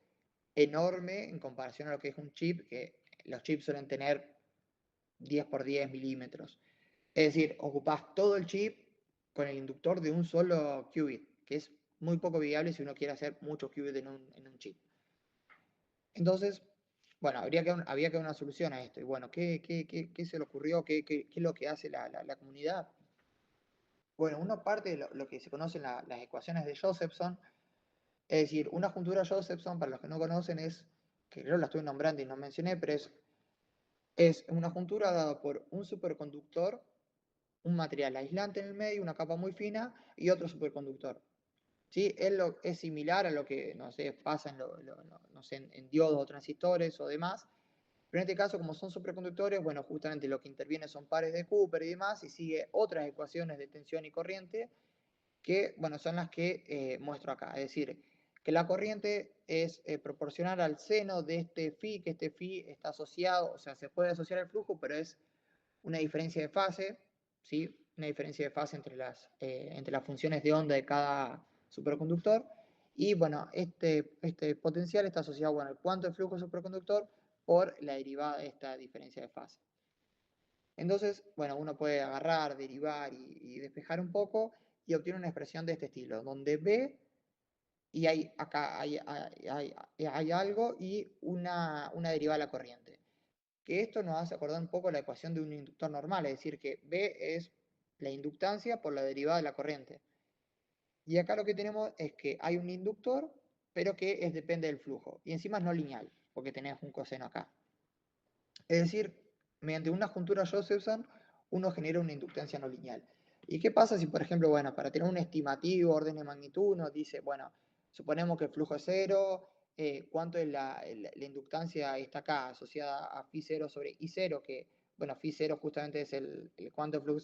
enorme en comparación a lo que es un chip, que los chips suelen tener 10 por 10 milímetros. Es decir, ocupás todo el chip con el inductor de un solo qubit, que es muy poco viable si uno quiere hacer muchos qubits en un chip. Entonces, bueno, había que dar una solución a esto. Y bueno, ¿qué se le ocurrió? ¿Qué es lo que hace la comunidad? Bueno, una parte de lo que se conocen las ecuaciones de Josephson, es decir, una juntura Josephson, para los que no conocen, que creo la estoy nombrando y no mencioné, pero es una juntura dada por un superconductor, un material aislante en el medio, una capa muy fina y otro superconductor. ¿Sí? Es similar a lo que, no sé, pasa no sé, en diodos o transistores o demás. Pero en este caso, como son superconductores, bueno, justamente lo que interviene son pares de Cooper y demás, y sigue otras ecuaciones de tensión y corriente, que, bueno, son las que muestro acá. Es decir, que la corriente es proporcional al seno de este phi, que este phi está asociado, o sea, se puede asociar al flujo, pero es una diferencia de fase, ¿sí? Una diferencia de fase entre las funciones de onda de cada superconductor. Y bueno, este potencial está asociado, bueno, al cuánto de flujo superconductor por la derivada de esta diferencia de fase. Entonces, bueno, uno puede agarrar, derivar y despejar un poco y obtiene una expresión de este estilo, donde B y acá hay algo y una derivada de la corriente. Que esto nos hace acordar un poco la ecuación de un inductor normal, es decir, que B es la inductancia por la derivada de la corriente. Y acá lo que tenemos es que hay un inductor, pero que depende del flujo. Y encima es no lineal, porque tenemos un coseno acá. Es decir, mediante una juntura Josephson, uno genera una inductancia no lineal. ¿Y qué pasa si, por ejemplo, bueno, para tener un estimativo, orden de magnitud, uno dice, bueno, suponemos que el flujo es cero, ¿cuánto es la inductancia está acá asociada a phi0 sobre I0? Que, bueno, phi0 justamente es el cuánto de flujo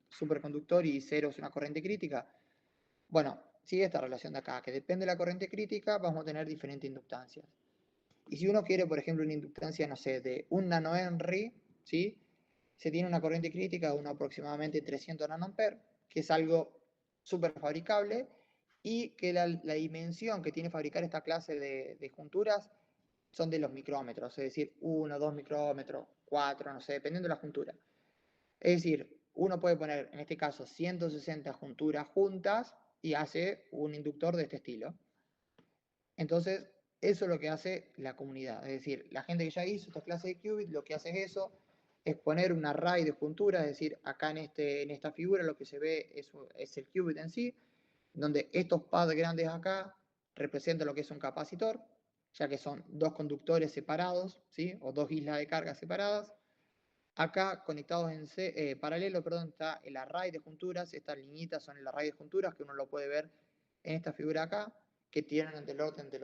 superconductor y I0 es una corriente crítica. Bueno, sigue esta relación de acá, que depende de la corriente crítica, vamos a tener diferentes inductancias. Y si uno quiere, por ejemplo, una inductancia, no sé, de 1 nanohenry, ¿sí? Se tiene una corriente crítica de aproximadamente 300 nanoamperes, que es algo súper fabricable, y que la dimensión que tiene fabricar esta clase de junturas son de los micrómetros, es decir, 1, 2 micrómetros, 4, no sé, dependiendo de la juntura. Es decir, uno puede poner, en este caso, 160 junturas juntas y hace un inductor de este estilo. Entonces, eso es lo que hace la comunidad. Es decir, la gente que ya hizo esta clase de qubit, lo que hace es eso, es poner un array de junturas, es decir, acá en esta figura lo que se ve es el qubit en sí, donde estos pads grandes acá representan lo que es un capacitor, ya que son dos conductores separados, ¿sí? O dos islas de carga separadas. Acá conectados en paralelo, perdón, está el array de junturas. Estas liñitas son el array de junturas, que uno lo puede ver en esta figura acá. que tienen del orden de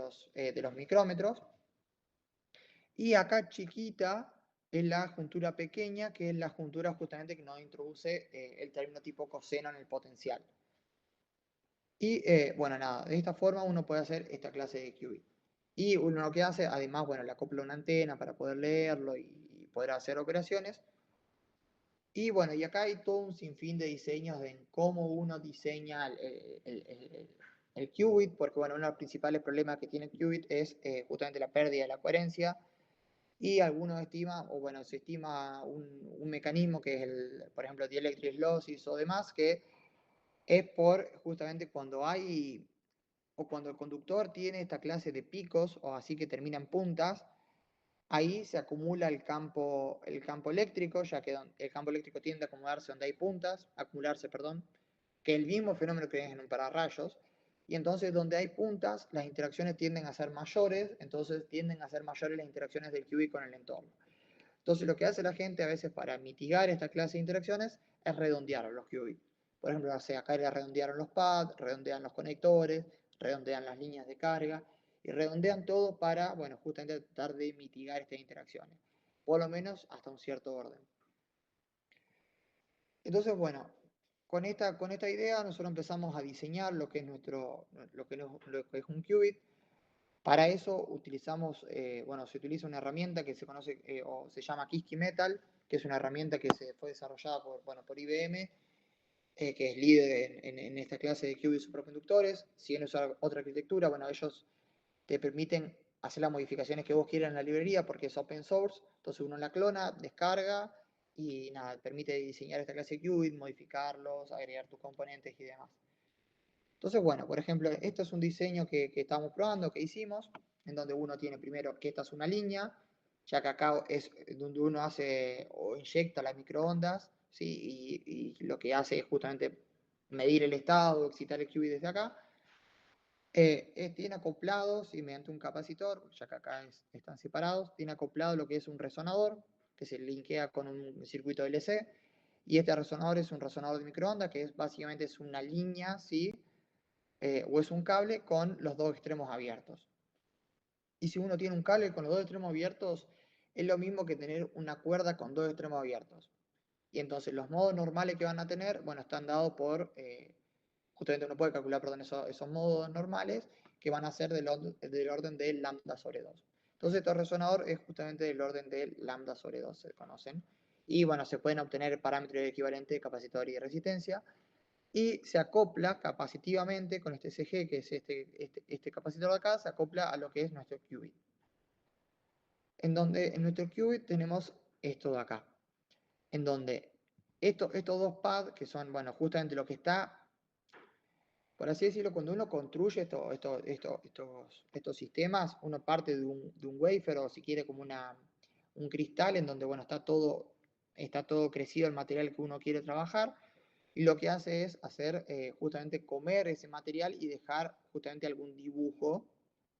los micrómetros. Y acá chiquita es la juntura pequeña, que es la juntura justamente que nos introduce el término tipo coseno en el potencial. Y bueno, nada, de esta forma uno puede hacer esta clase de qubit. Y uno lo que hace, además, bueno, le acopla una antena para poder leerlo y poder hacer operaciones. Y bueno, y acá hay todo un sinfín de diseños de cómo uno diseña el qubit, porque bueno, uno de los principales problemas que tiene el qubit es justamente la pérdida de la coherencia. Y algunos estiman, o bueno, se estima un mecanismo que es por ejemplo, dielectric losses o demás, que es por justamente cuando hay, o cuando el conductor tiene esta clase de picos, o así que terminan puntas, ahí se acumula el campo eléctrico, ya que el campo eléctrico tiende a acomodarse donde hay puntas, acumularse, perdón, que el mismo fenómeno que es en un pararrayos, y entonces donde hay puntas, las interacciones tienden a ser mayores, entonces tienden a ser mayores las interacciones del qubit con el entorno. Entonces lo que hace la gente a veces para mitigar esta clase de interacciones es redondear los qubits. Por ejemplo, acá ya redondearon los pads, redondean los conectores, redondean las líneas de carga y redondean todo para, bueno, justamente tratar de mitigar estas interacciones, por lo menos hasta un cierto orden. Entonces, bueno, con esta idea nosotros empezamos a diseñar lo que es lo que es un qubit. Para eso utilizamos, bueno, se utiliza una herramienta que se conoce o se llama Qiskit Metal, que es una herramienta que se fue desarrollada por IBM, que es líder en esta clase de qubits superconductores. Si quieren usar otra arquitectura, bueno, ellos te permiten hacer las modificaciones que vos quieras en la librería porque es open source, entonces uno la clona, descarga y nada, permite diseñar esta clase de qubit, modificarlos, agregar tus componentes y demás. Entonces, bueno, por ejemplo, esto es un diseño que estamos probando, que hicimos, en donde uno tiene primero que esta es una línea, ya que acá es donde uno hace o inyecta las microondas, ¿sí? Y lo que hace es justamente medir el estado, excitar el qubit desde acá. Tiene acoplados y mediante un capacitor, ya que acá están separados, tiene acoplado lo que es un resonador, que se linkea con un circuito LC, y este resonador es un resonador de microondas, que básicamente es una línea, ¿sí? O es un cable con los dos extremos abiertos. Y si uno tiene un cable con los dos extremos abiertos, es lo mismo que tener una cuerda con dos extremos abiertos. Y entonces los modos normales que van a tener, bueno, están dados por, justamente uno puede calcular, perdón, esos modos normales que van a ser del orden de lambda sobre 2. Entonces este resonador es justamente del orden de lambda sobre 2, se conocen. Y bueno, se pueden obtener parámetros equivalentes de capacitor y de resistencia, y se acopla capacitivamente con este CG, que es este capacitor de acá, se acopla a lo que es nuestro qubit. En donde en nuestro qubit tenemos esto de acá, en donde estos dos pads, que son, bueno, justamente lo que está, por así decirlo, cuando uno construye estos sistemas, uno parte de un wafer, o si quiere como un cristal, en donde, bueno, está todo crecido el material que uno quiere trabajar, y lo que hace es hacer justamente comer ese material y dejar justamente algún dibujo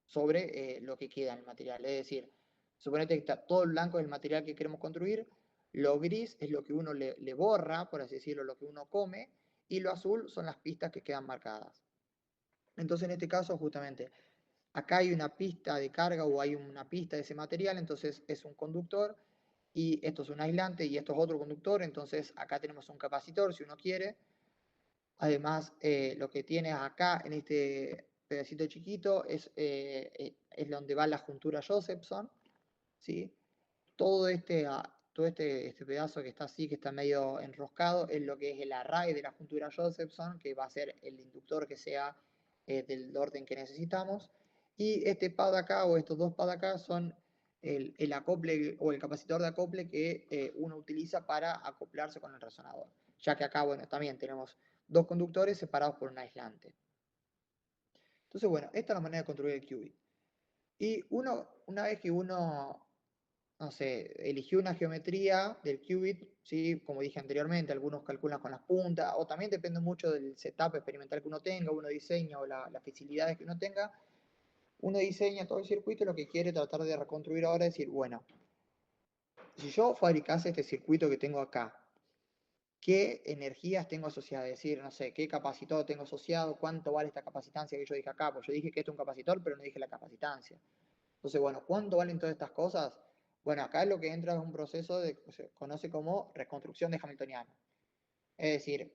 sobre lo que queda en el material. Es decir, suponete que está todo el blanco del material que queremos construir, lo gris es lo que uno le borra, por así decirlo, lo que uno come, y lo azul son las pistas que quedan marcadas. Entonces, en este caso, justamente, acá hay una pista de carga o hay una pista de ese material, entonces es un conductor, y esto es un aislante y esto es otro conductor, entonces acá tenemos un capacitor si uno quiere. Además, lo que tienes acá en este pedacito chiquito es donde va la juntura Josephson, ¿sí? Todo este pedazo que está así, que está medio enroscado, es lo que es el array de la juntura Josephson, que va a ser el inductor que sea del orden que necesitamos. Y este pad acá, o estos dos pads acá, son el acople o el capacitor de acople que uno utiliza para acoplarse con el resonador. Ya que acá, bueno, también tenemos dos conductores separados por un aislante. Entonces, bueno, esta es la manera de construir el qubit. Y una vez que uno, no sé, eligió una geometría del qubit, ¿sí? Como dije anteriormente, algunos calculan con las puntas, o también depende mucho del setup experimental que uno tenga, uno diseña, o las facilidades que uno tenga. Uno diseña todo el circuito y lo que quiere tratar de reconstruir ahora es decir, bueno, si yo fabricase este circuito que tengo acá, qué energías tengo asociadas, es decir, no sé, qué capacitor tengo asociado, cuánto vale esta capacitancia que yo dije acá, pues yo dije que esto es un capacitor, pero no dije la capacitancia. Entonces, bueno, ¿cuánto valen todas estas cosas? Bueno, acá lo que entra es un proceso de, se conoce como reconstrucción de Hamiltoniano. Es decir,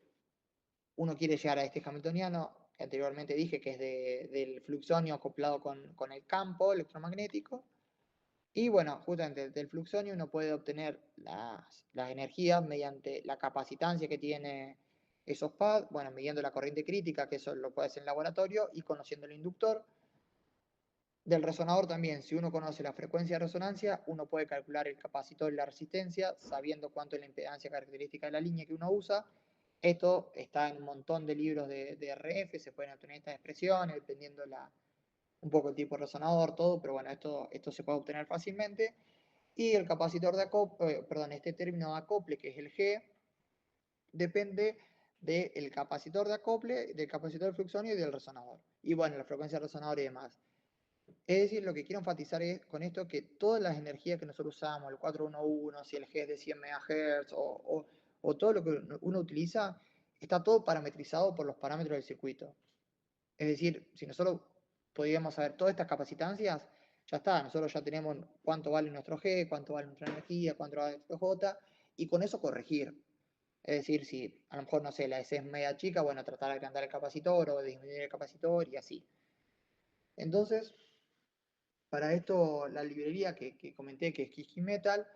uno quiere llegar a este Hamiltoniano, que anteriormente dije que es del fluxonio acoplado con el campo electromagnético, y bueno, justamente del fluxonio uno puede obtener las energías mediante la capacitancia que tiene esos pads, bueno, midiendo la corriente crítica, que eso lo puede hacer en el laboratorio, y conociendo el inductor. Del resonador también, si uno conoce la frecuencia de resonancia, uno puede calcular el capacitor y la resistencia, sabiendo cuánto es la impedancia característica de la línea que uno usa. Esto está en un montón de libros de RF, se pueden obtener estas expresiones, dependiendo un poco el tipo de resonador, todo, pero bueno, esto se puede obtener fácilmente. Y el capacitor de acople, perdón, este término de acople, que es el G, depende del capacitor de acople, del capacitor de fluxonio y del resonador. Y bueno, la frecuencia del resonador y demás. Es decir, lo que quiero enfatizar es con esto que todas las energías que nosotros usamos, el 411, si el G es de 100 MHz o todo lo que uno utiliza, está todo parametrizado por los parámetros del circuito. Es decir, si nosotros podríamos saber todas estas capacitancias, ya está, nosotros ya tenemos cuánto vale nuestro G, cuánto vale nuestra energía, cuánto vale nuestro J, y con eso corregir. Es decir, si a lo mejor, no sé, la S es media chica, bueno, tratar de agrandar el capacitor o de disminuir el capacitor y así. Entonces, para esto, la librería que comenté, que es Qiskit Metal,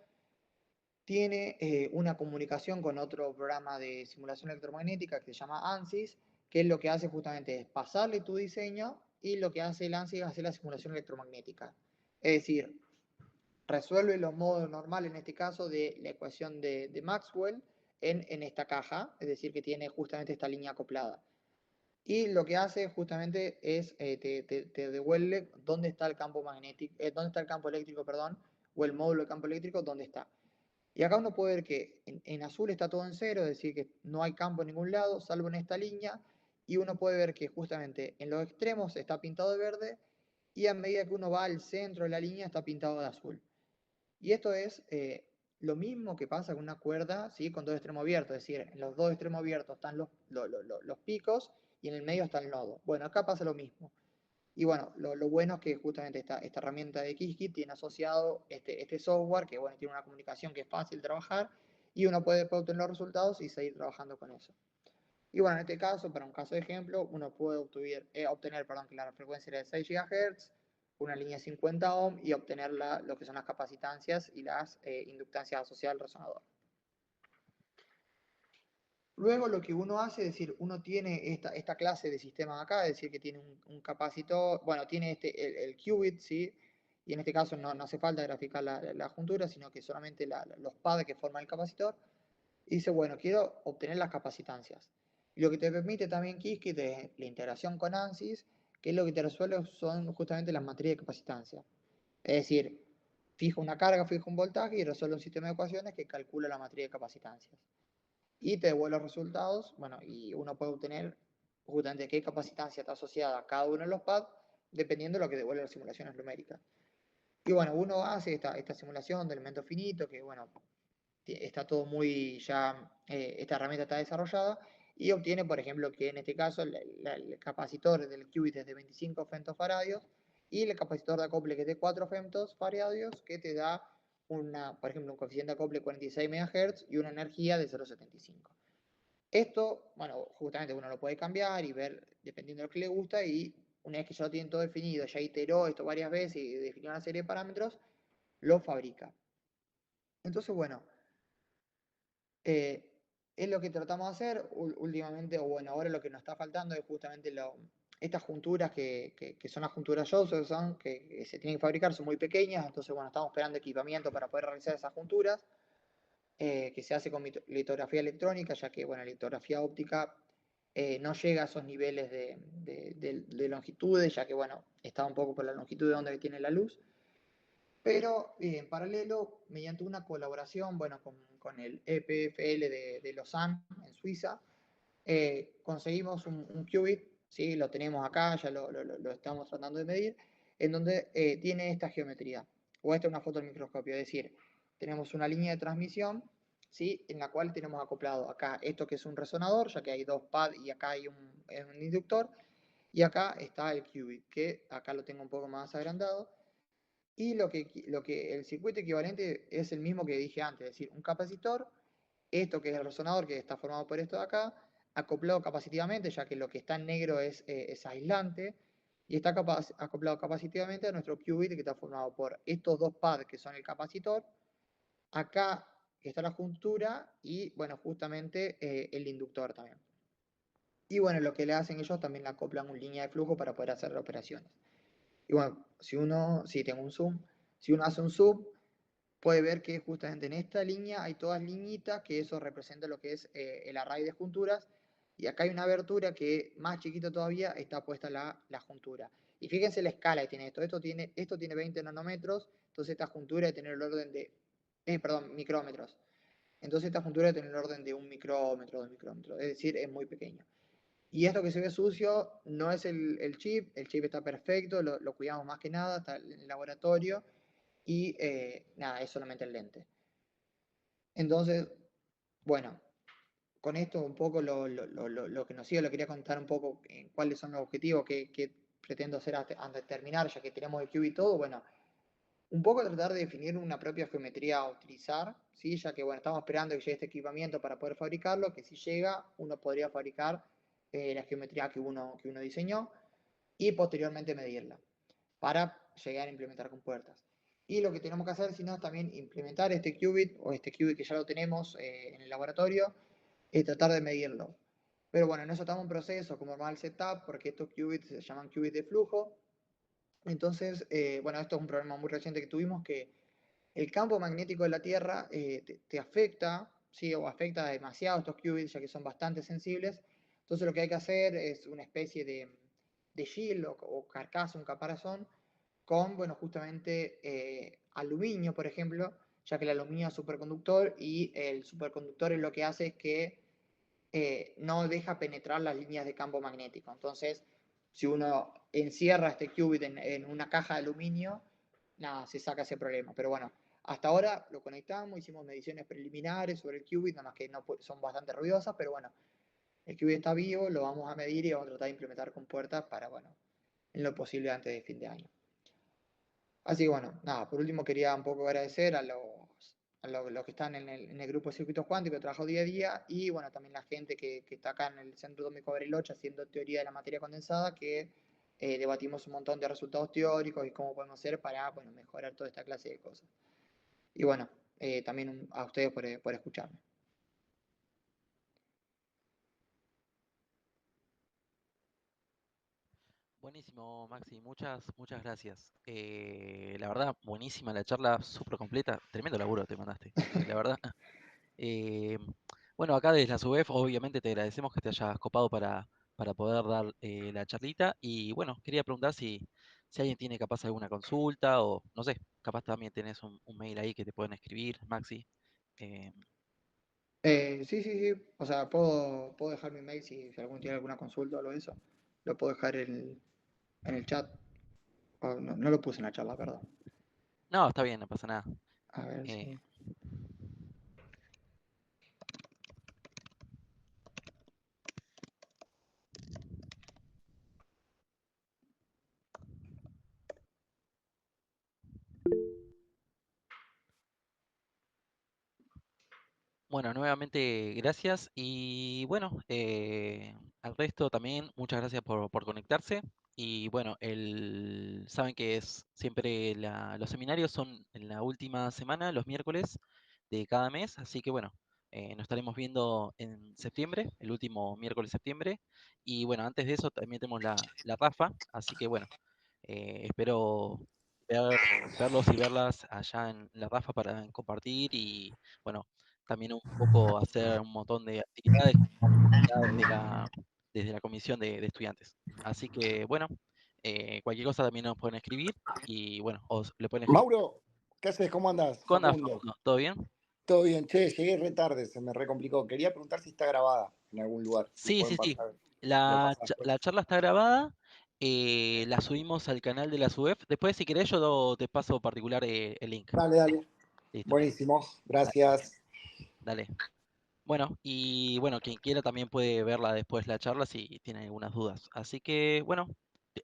tiene una comunicación con otro programa de simulación electromagnética que se llama ANSYS, que lo que hace justamente es pasarle tu diseño y lo que hace el ANSYS es hacer la simulación electromagnética. Es decir, resuelve los modos normales, en este caso, de la ecuación de Maxwell en esta caja, es decir, que tiene justamente esta línea acoplada. Y lo que hace justamente es te devuelve dónde está el campo magnético, dónde está el campo eléctrico, perdón, o el módulo de campo eléctrico, dónde está. Y acá uno puede ver que en azul está todo en cero, es decir, que no hay campo en ningún lado, salvo en esta línea, y uno puede ver que justamente en los extremos está pintado de verde, y a medida que uno va al centro de la línea está pintado de azul. Y esto es lo mismo que pasa con una cuerda, ¿sí? Con dos extremos abiertos, es decir, en los dos extremos abiertos están los picos y en el medio está el nodo. Bueno, acá pasa lo mismo. Y bueno, lo bueno es que justamente esta herramienta de Qiskit tiene asociado este software que bueno, tiene una comunicación que es fácil de trabajar y uno puede obtener los resultados y seguir trabajando con eso. Y bueno, en este caso, para un caso de ejemplo, uno puede obtener perdón, que la frecuencia era de 6 GHz, una línea 50 ohm y obtener lo que son las capacitancias y las inductancias asociadas al resonador. Luego lo que uno hace, es decir, uno tiene esta clase de sistema acá, es decir, que tiene un capacitor, bueno, tiene el qubit, ¿sí? Y en este caso no hace falta graficar la juntura, sino que solamente los pads que forman el capacitor. Y dice, bueno, quiero obtener las capacitancias. Y lo que te permite también Qiskit es la integración con ANSYS, que es lo que te resuelve son justamente las matrices de capacitancia. Es decir, fijo una carga, fijo un voltaje y resuelve un sistema de ecuaciones que calcula la matriz de capacitancias y te devuelve los resultados, bueno, y uno puede obtener justamente qué capacitancia está asociada a cada uno de los pads, dependiendo de lo que devuelve las simulaciones numéricas. Y bueno, uno hace esta simulación de elementos finitos, que bueno, está todo muy ya, esta herramienta está desarrollada, y obtiene, por ejemplo, que en este caso el capacitor del qubit es de 25 femtofaradios, y el capacitor de acople que es de 4 femtofaradios, que te da por ejemplo, un coeficiente de acople de 46 MHz y una energía de 0,75. Esto, bueno, justamente uno lo puede cambiar y ver dependiendo de lo que le gusta y una vez que ya lo tienen todo definido, ya iteró esto varias veces y definió una serie de parámetros, lo fabrica. Entonces, bueno, es lo que tratamos de hacer últimamente, o bueno, ahora lo que nos está faltando es justamente estas junturas que son las junturas Josephson, que se tienen que fabricar, son muy pequeñas, entonces, bueno, estamos esperando equipamiento para poder realizar esas junturas. Que se hace con litografía electrónica, ya que bueno, la litografía óptica no llega a esos niveles de longitudes, ya que bueno, está un poco por la longitud de onda que tiene la luz. Pero en paralelo, mediante una colaboración bueno, con el EPFL de Lausanne, en Suiza, conseguimos un qubit, ¿sí? Lo tenemos acá, ya lo estamos tratando de medir, en donde tiene esta geometría, o esta es una foto del microscopio, es decir, tenemos una línea de transmisión ¿sí? En la cual tenemos acoplado acá esto que es un resonador, ya que hay dos pads y acá hay un inductor, y acá está el qubit, que acá lo tengo un poco más agrandado. Y lo que el circuito equivalente es el mismo que dije antes, es decir, un capacitor, esto que es el resonador, que está formado por esto de acá, acoplado capacitivamente, ya que lo que está en negro es aislante, y está acoplado capacitivamente a nuestro qubit, que está formado por estos dos pads que son el capacitor, acá que está la juntura, y bueno, justamente el inductor también. Y bueno, lo que le hacen ellos también le acoplan una línea de flujo para poder hacer operaciones. Y bueno, si tengo un zoom, si uno hace un zoom, puede ver que justamente en esta línea hay todas liñitas, que eso representa lo que es el array de junturas, y acá hay una abertura que más chiquita todavía está puesta la juntura. Y fíjense la escala que tiene esto. Esto tiene 20 nanómetros, entonces esta juntura de tener el orden de, perdón, micrómetros. Entonces esta juntura de tener el orden de 1 micrómetro, 2 micrómetros, es decir, es muy pequeño. Y esto que se ve sucio no es el chip está perfecto, lo cuidamos más que nada, está en el laboratorio, y nada, es solamente el lente. Entonces, bueno, con esto un poco lo que nos sigue, lo quería contar un poco cuáles son los objetivos que pretendo hacer antes de terminar, ya que tenemos el qubit y todo, bueno, un poco tratar de definir una propia geometría a utilizar, ¿sí? Ya que bueno, estamos esperando que llegue este equipamiento para poder fabricarlo, que si llega, uno podría fabricar la geometría que uno diseñó y posteriormente medirla para llegar a implementar con puertas. Y lo que tenemos que hacer, si no, es también implementar este qubit o este qubit que ya lo tenemos en el laboratorio y tratar de medirlo. Pero bueno, en eso estamos en proceso, como normal setup, porque estos qubits se llaman qubits de flujo. Entonces, bueno, esto es un problema muy reciente que tuvimos, que el campo magnético de la Tierra te afecta, ¿sí? O afecta demasiado estos qubits, ya que son bastante sensibles. Entonces lo que hay que hacer es una especie de shield o carcasa, un caparazón, con, bueno, justamente aluminio, por ejemplo, ya que el aluminio es superconductor y el superconductor es lo que hace es que no deja penetrar las líneas de campo magnético. Entonces, si uno encierra este qubit en una caja de aluminio, nada, se saca ese problema. Pero bueno, hasta ahora lo conectamos, hicimos mediciones preliminares sobre el qubit, nada más que no, son bastante ruidosas, pero bueno, el qubit está vivo, lo vamos a medir y vamos a tratar de implementar con puertas para, bueno, en lo posible antes de fin de año. Así que bueno, nada, por último quería un poco agradecer a los que están en el grupo de circuitos cuánticos, que trabajo día a día, y bueno, también la gente que está acá en el Centro Domingo Bariloche haciendo teoría de la materia condensada, que debatimos un montón de resultados teóricos y cómo podemos hacer para, bueno, mejorar toda esta clase de cosas. Y bueno, también a ustedes por escucharme. Buenísimo, Maxi, muchas gracias. La verdad, buenísima la charla, súper completa. Tremendo laburo te mandaste, la verdad. Eh, bueno, acá desde la SUBEF, obviamente te agradecemos que te hayas copado para poder dar la charlita. Y bueno, quería preguntar si alguien tiene capaz alguna consulta o no sé, capaz también tenés un mail ahí que te pueden escribir, Maxi. Eh, Sí, sí, sí, o sea, puedo dejar mi mail si alguno tiene alguna consulta o algo de eso. Lo puedo dejar en el chat. No, no lo puse en la charla, perdón. no, está bien, no pasa nada. A ver Eh, si. Bueno, nuevamente gracias y bueno, al resto también muchas gracias por conectarse y bueno, saben que es siempre los seminarios son en la última semana, los miércoles de cada mes, así que bueno, nos estaremos viendo en septiembre, el último miércoles de septiembre y bueno, antes de eso también tenemos la RAFA, así que bueno, espero verlos y verlas allá en la RAFA para compartir y bueno también un poco hacer un montón de actividades acá desde la comisión de estudiantes. Así que, bueno, cualquier cosa también nos pueden escribir y, bueno, le pueden escribir. Mauro, ¿qué haces? ¿Cómo andás? ¿Cómo andás, Facundo. Facundo? ¿Todo bien? Todo bien, che, llegué re tarde, se me recomplicó. Quería preguntar si está grabada en algún lugar, si Sí, sí, pueden sí. pasar, lo La, pasar cha- después. la charla está grabada, la subimos al canal de la SUEF. Después, si querés, yo te paso particular el link. Dale, dale. Listo. Buenísimo, Dale. gracias. Dale. Bueno, y bueno, quien quiera también puede verla después la charla si tiene algunas dudas. Así que, bueno,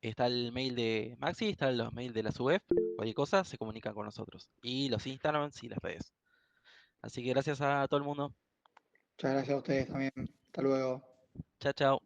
está el mail de Maxi, están los mails de la SUBEF, cualquier cosa se comunican con nosotros. Y los Instagram y las redes. Así que gracias a todo el mundo. Muchas gracias a ustedes también. Hasta luego. Chao, chao.